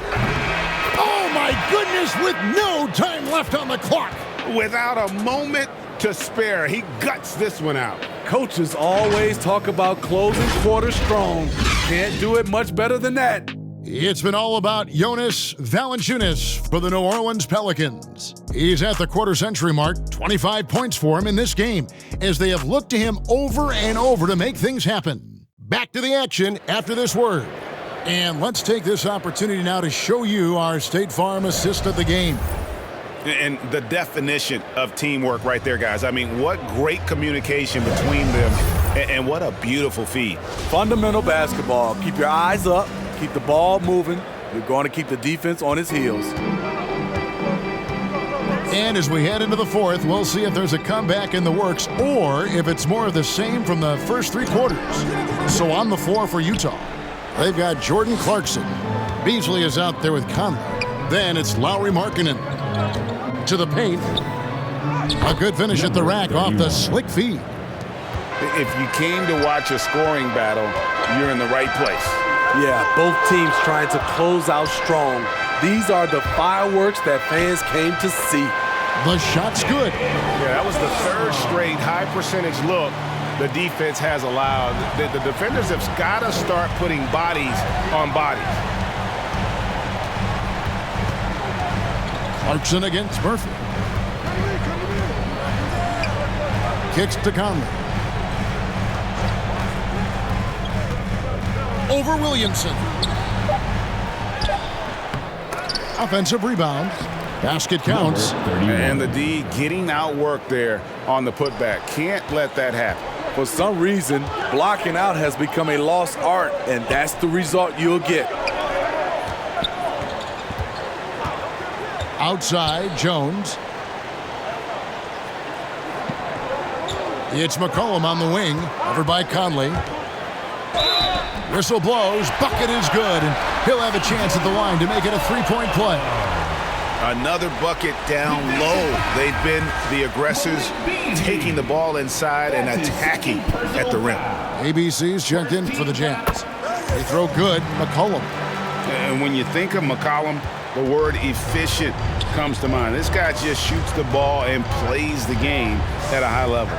Oh, my goodness, with no time left on the clock. Without a moment to spare, he guts this one out. Coaches always talk about closing quarters strong. Can't do it much better than that. It's been all about Jonas Valanciunas for the New Orleans Pelicans. He's at the quarter-century mark, 25 points for him in this game, as they have looked to him over and over to make things happen. Back to the action after this word. And let's take this opportunity now to show you our State Farm assist of the game. And the definition of teamwork right there, guys. I mean, what great communication between them, and what a beautiful feed. Fundamental basketball. Keep your eyes up. Keep the ball moving, You're going to keep the defense on its heels. And as we head into the fourth, we'll see if there's a comeback in the works or if it's more of the same from the first 3 quarters. So on the floor for Utah, they've got Jordan Clarkson. Beasley is out there with Conley. Then it's Lauri Markkanen to the paint. A good finish at the rack off the slick feed. If you came to watch a scoring battle, you're in the right place. Yeah, both teams trying to close out strong. These are the fireworks that fans came to see. The shot's good. Yeah, that was the 3rd straight high percentage look the defense has allowed. The defenders have got to start putting bodies on bodies. Clarkson against Murphy. Kicks to Conley. Over Williamson. Offensive rebound. Basket counts. And the D getting outworked there on the putback. Can't let that happen. For some reason, blocking out has become a lost art, and that's the result you'll get. Outside, Jones. It's McCollum on the wing, over by Conley. Whistle blows, bucket is good, and he'll have a chance at the line to make it a 3-point play. Another bucket down low. They've been the aggressors, taking the ball inside and attacking at the rim. ABC's checked in for the Jazz. They throw good, McCollum. And when you think of McCollum, the word efficient comes to mind. This guy just shoots the ball and plays the game at a high level.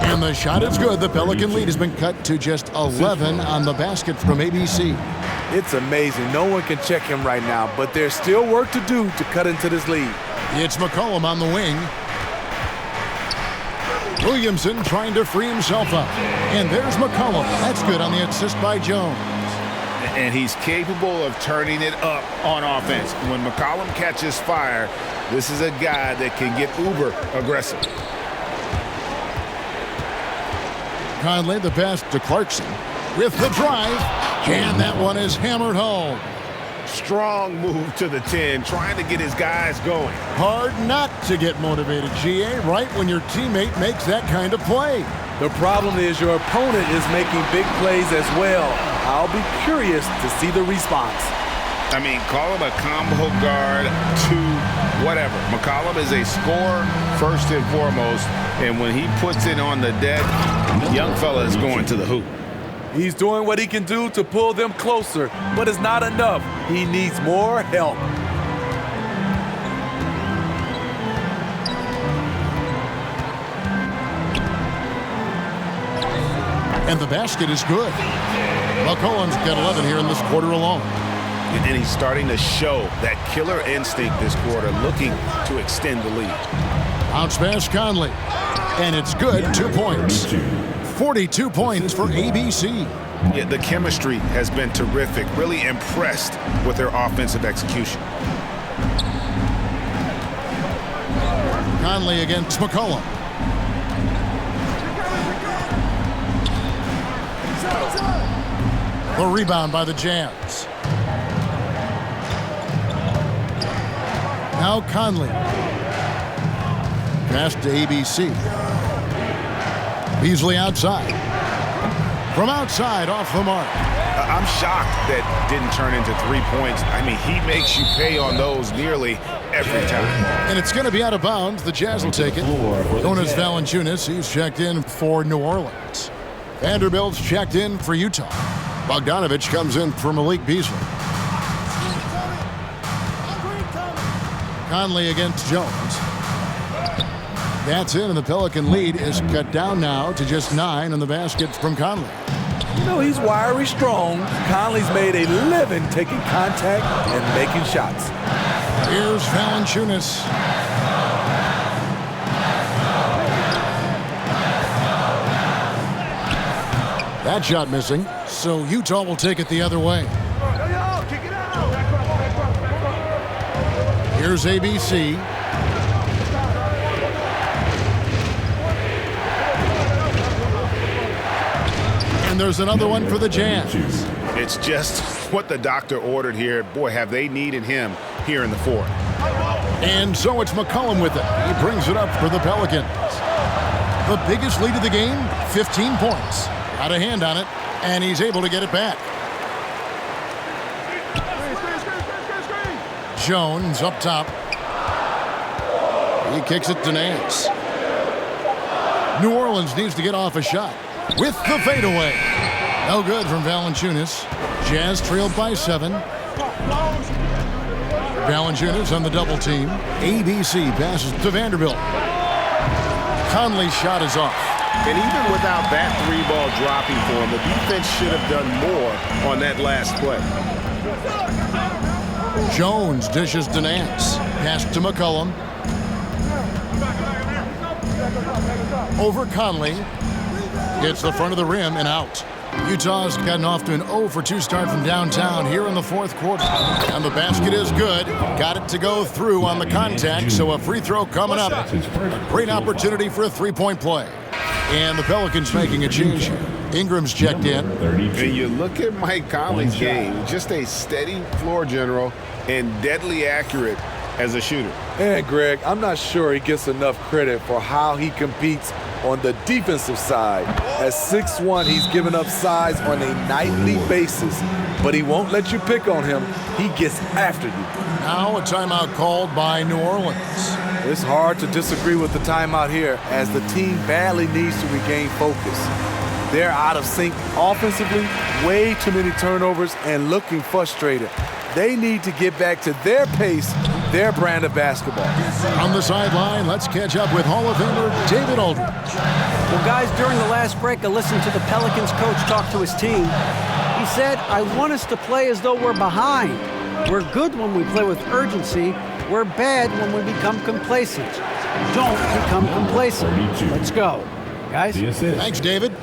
And the shot is good. The Pelican lead has been cut to just 11 on the basket from ABC. It's amazing. No one can check him right now, but there's still work to do to cut into this lead. It's McCollum on the wing. Williamson trying to free himself up. And there's McCollum. That's good on the assist by Jones. And he's capable of turning it up on offense. When McCollum catches fire, this is a guy that can get uber aggressive. Conley, the pass to Clarkson with the drive, and that one is hammered home. Strong move to the 10, trying to get his guys going. Hard not to get motivated, GA, right when your teammate makes that kind of play. The problem is your opponent is making big plays as well. I'll be curious to see the response. I mean, call him a combo guard to whatever. McCollum is a scorer first and foremost, and when he puts it on the deck, young fella is going to the hoop. He's doing what he can do to pull them closer, but it's not enough. He needs more help. And the basket is good. McCollum's got 11 here in this quarter alone. And he's starting to show that killer instinct this quarter, looking to extend the lead. Bounce pass Conley. And it's good, 2 points. 42 points for ABC. Yeah, the chemistry has been terrific. Really impressed with their offensive execution. Conley against McCollum. The rebound by the Jazz. Now Conley. Pass to ABC. Beasley outside. From outside, off the mark. I'm shocked that didn't turn into 3 points. I mean, he makes you pay on those nearly every time. And it's going to be out of bounds. The Jazz will take it. Jonas Valanciunas, he's checked in for New Orleans. Vanderbilt's checked in for Utah. Bogdanovich comes in for Malik Beasley. Conley against Jones. That's in, and the Pelican lead is cut down now to just 9 on the basket from Conley. You know, he's wiry strong. Conley's made a living taking contact and making shots. Here's Valanciunas. That shot missing, so Utah will take it the other way. Here's ABC. And there's another one for the Jazz. It's just what the doctor ordered here. Boy, have they needed him here in the fourth. And so it's McCollum with it. He brings it up for the Pelicans. The biggest lead of the game, 15 points. Got a hand on it, and he's able to get it back. Jones up top. He kicks it to Nance. New Orleans needs to get off a shot with the fadeaway. No good from Valanciunas. Jazz trailed by 7. Valanciunas on the double team. ABC passes to Vanderbilt. Conley's shot is off. And even without that 3-ball dropping for him, the defense should have done more on that last play. Jones dishes to Nance. Pass to McCollum. Over Conley. Hits the front of the rim and out. Utah's gotten off to an 0-for-2 start from downtown here in the fourth quarter. And the basket is good. Got it to go through on the contact, so a free throw coming up. A great opportunity for a three-point play. And the Pelicans making a change here. Ingram's checked in. And you look at Mike Conley's game, just a steady floor general and deadly accurate as a shooter. And Greg, I'm not sure he gets enough credit for how he competes on the defensive side. At 6'1", he's given up size on a nightly basis, but he won't let you pick on him. He gets after you. Now a timeout called by New Orleans. It's hard to disagree with the timeout here, as the team badly needs to regain focus. They're out of sync offensively, way too many turnovers, and looking frustrated. They need to get back to their pace, their brand of basketball. On the sideline, let's catch up with Hall of Famer David Aldridge. Well, guys, during the last break, I listened to the Pelicans coach talk to his team. He said, I want us to play as though we're behind. We're good when we play with urgency. We're bad when we become complacent. Don't become complacent. Let's go. Guys? Thanks, David.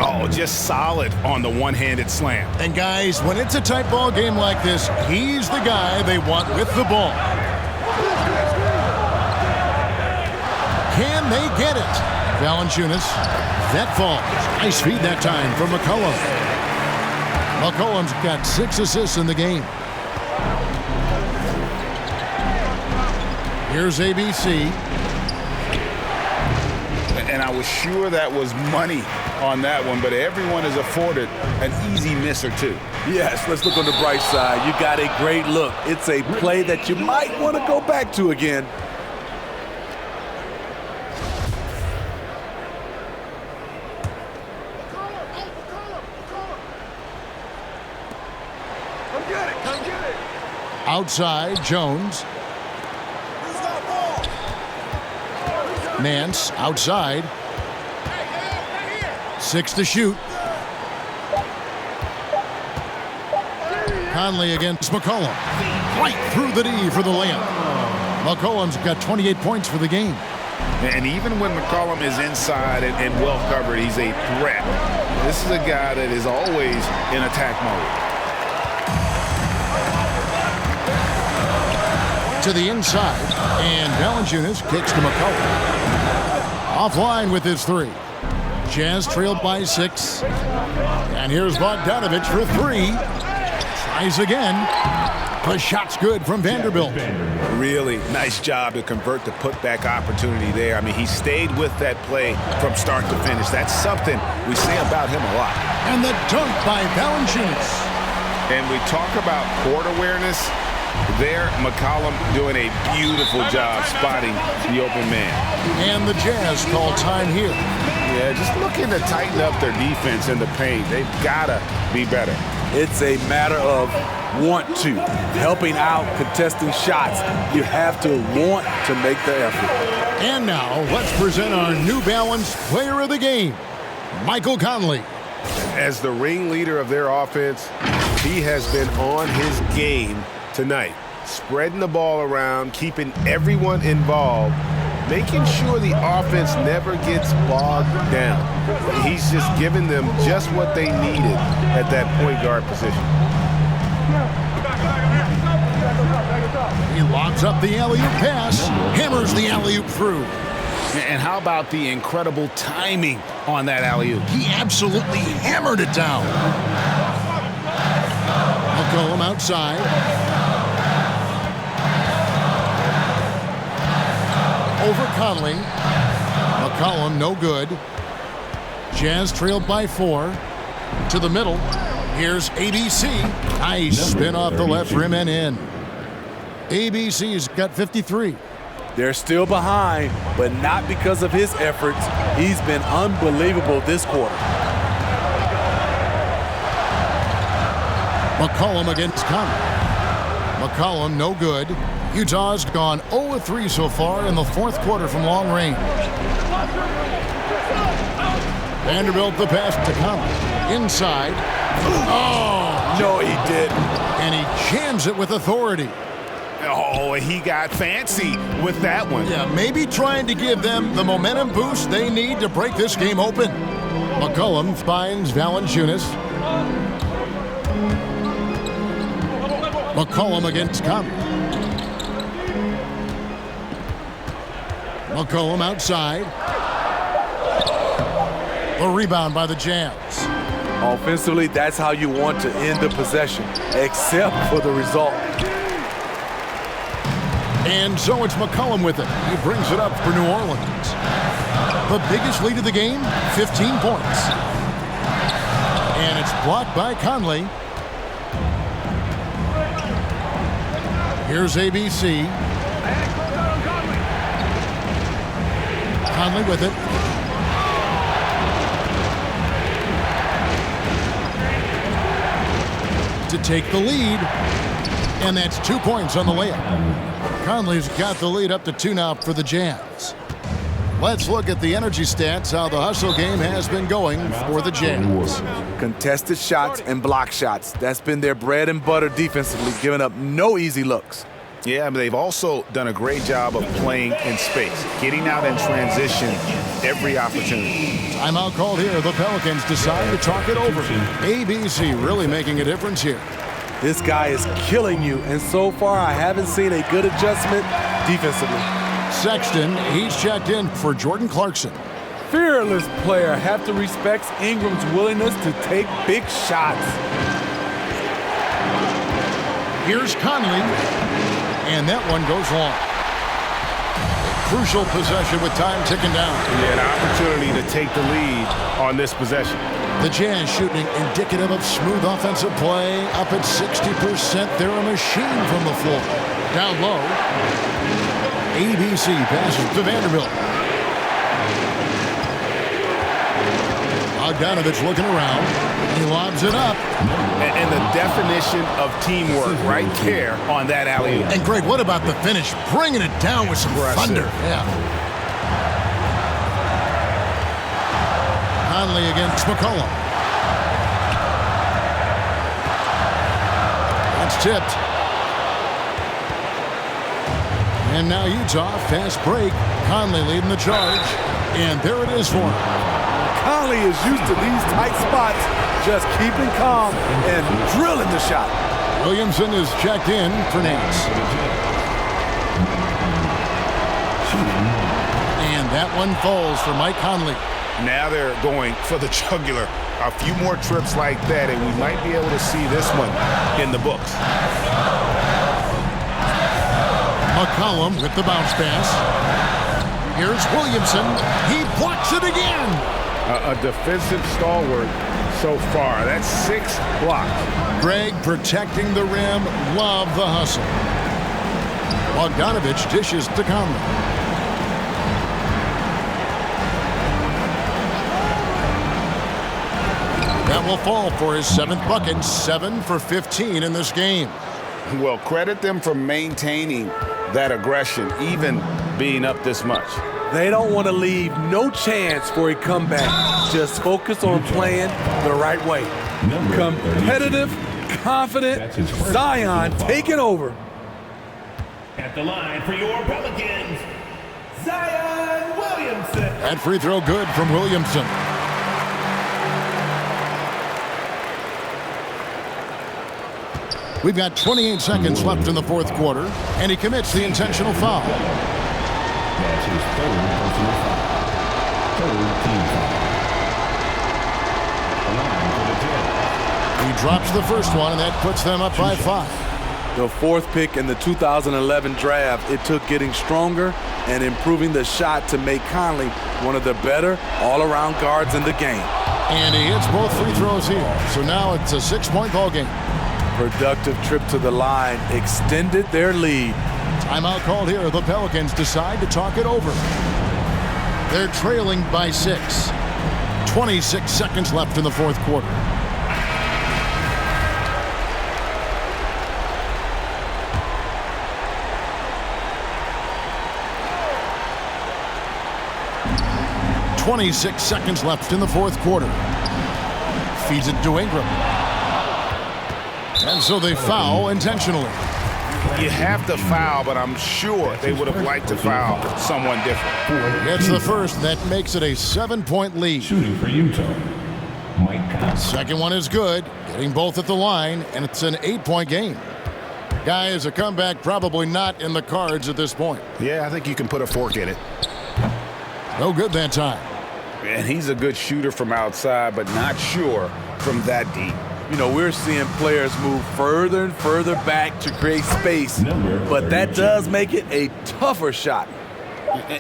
Oh, just solid on the one-handed slam. And guys, when it's a tight ball game like this, he's the guy they want with the ball. Can they get it? Valanciunas. That falls. Nice feed that time from McCollum. McCollum's got 6 assists in the game. Here's ABC. And I was sure that was money on that one, but everyone is afforded an easy miss or two. Yes, let's look on the bright side. You got a great look. It's a play that you might want to go back to again. Outside, Jones. Nance outside. 6 to shoot. Conley against McCollum. Right through the D for the layup. McCollum's got 28 points for the game. And even when McCollum is inside and well covered, he's a threat. This is a guy that is always in attack mode. To the inside, and Valanciunas kicks to McCollum. Offline with his 3. Jazz trailed by 6. And here's Bogdanovich for 3. Tries again. The shot's good from Vanderbilt. Really nice job to convert the putback opportunity there. I mean, he stayed with that play from start to finish. That's something we say about him a lot. And the dunk by Valanciunas. And we talk about court awareness. There, McCollum doing a beautiful job spotting the open man. And the Jazz call time here. Yeah, just looking to tighten up their defense in the paint. They've got to be better. It's a matter of want to. Helping out, contesting shots. You have to want to make the effort. And now, let's present our New Balance Player of the Game, Michael Conley. As the ringleader of their offense, he has been on his game tonight, spreading the ball around, keeping everyone involved, making sure the offense never gets bogged down. He's just giving them just what they needed at that point guard position. He lobs up the alley-oop pass, hammers the alley-oop through. And how about the incredible timing on that alley-oop? He absolutely hammered it down. McCollum outside. Over Conley. McCollum no good. Jazz trailed by 4. To the middle. Here's ABC. Nice spin off the left rim and in. ABC's got 53. They're still behind, but not because of his efforts. He's been unbelievable this quarter. McCollum against Conley. McCollum no good. Utah's gone 0-3 so far in the fourth quarter from long range. Vanderbilt the pass to Conley. Inside. Oh! No, he didn't. And he jams it with authority. Oh, he got fancy with that one. Yeah, maybe trying to give them the momentum boost they need to break this game open. McCollum finds Valanciunas. McCollum against Conley. McCollum outside. A rebound by the Jazz. Offensively, that's how you want to end the possession, except for the result. And so it's McCollum with it. He brings it up for New Orleans. The biggest lead of the game, 15 points. And it's blocked by Conley. Here's ABC. Conley with it. To take the lead. And that's 2 points on the layup. Conley's got the lead up to 2 now for the Jazz. Let's look at the energy stats, how the hustle game has been going for the Jazz. Contested shots and block shots. That's been their bread and butter defensively, giving up no easy looks. Yeah, but they've also done a great job of playing in space, getting out in transition every opportunity. Timeout called here. The Pelicans decide to talk it over. ABC really making a difference here. This guy is killing you, and so far I haven't seen a good adjustment defensively. Sexton, he's checked in for Jordan Clarkson. Fearless player. Have to respect Ingram's willingness to take big shots. Here's Conley, and that one goes long. Crucial possession with time ticking down. Yeah, an opportunity to take the lead on this possession. The Jazz shooting indicative of smooth offensive play, up at 60%. They're a machine from the floor. Down low, ABC passes to Vanderbilt. Bogdanovich looking around. He lobs it up. And the definition of teamwork right there on that alley-oop. And Greg, what about the finish? Bringing it down with some thunder. Yeah. Conley against McCollum. That's tipped. And now Utah, fast break. Conley leading the charge. And there it is for him. Conley is used to these tight spots, just keeping calm and drilling the shot. Williamson is checked in for Nance. And that one falls for Mike Conley. Now they're going for the jugular. A few more trips like that, and we might be able to see this one in the books. McCollum with the bounce pass. Here's Williamson. He blocks it again. A defensive stalwart so far. That's 6 blocks. Greg protecting the rim. Love the hustle. Bogdanovich dishes to Conley. That will fall for his 7th bucket. 7 for 15 in this game. Well, credit them for maintaining that aggression, even being up this much. They don't want to leave no chance for a comeback. Just focus on playing the right way. Competitive, confident, Zion taking over. At the line for your Pelicans, Zion Williamson. That free throw good from Williamson. We've got 28 seconds left in the fourth quarter, and he commits the intentional foul. That's his 3rd personal foul. 3rd team foul. The line for the Jazz, He drops the first one, and that puts them up by 5. The 4th pick in the 2011 draft, it took getting stronger and improving the shot to make Conley one of the better all-around guards in the game. And he hits both free throws here. So now it's a 6-point ball game. Productive trip to the line extended their lead. Timeout called here. The Pelicans decide to talk it over. They're trailing by 6. 26 seconds left in the 4th quarter. .26 seconds left in the 4th quarter. Feeds it to Ingram. And so they foul intentionally. You have to foul, but I'm sure they would have liked to foul someone different. It's the first. That makes it a 7-point lead. Shooting for Utah, Mike Conley. Second one is good. Getting both at the line, and it's an 8-point game. Guys, a comeback probably not in the cards at this point. Yeah, I think you can put a fork in it. No good that time. And he's a good shooter from outside, but not sure from that deep. You know, we're seeing players move further and further back to create space, but that does make it a tougher shot.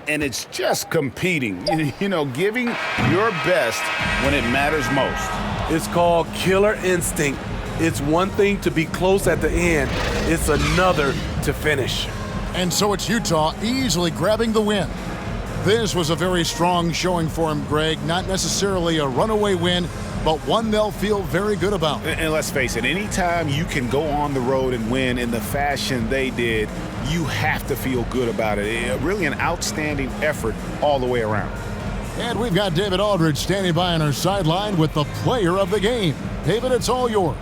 And it's just competing, you know, giving your best when it matters most. It's called killer instinct. It's one thing to be close at the end. It's another to finish. And so it's Utah easily grabbing the win. This was a very strong showing for him, Greg. Not necessarily a runaway win, but one they'll feel very good about. And let's face it, anytime you can go on the road and win in the fashion they did, you have to feel good about it. Really an outstanding effort all the way around. And we've got David Aldridge standing by on our sideline with the player of the game. David, it's all yours.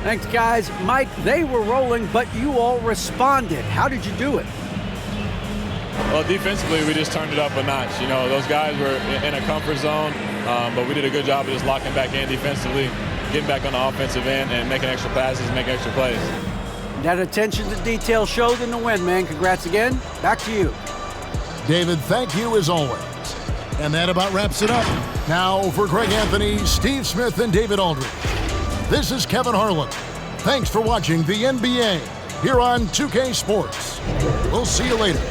Thanks, guys. Mike, they were rolling, but you all responded. How did you do it? Well, defensively, we just turned it up a notch. You know, those guys were in a comfort zone, but we did a good job of just locking back in defensively, getting back on the offensive end, and making extra passes and making extra plays. That attention to detail showed in the win, man. Congrats again. Back to you. David, thank you as always. And that about wraps it up. Now for Greg Anthony, Steve Smith, and David Aldridge. This is Kevin Harlan. Thanks for watching the NBA here on 2K Sports. We'll see you later.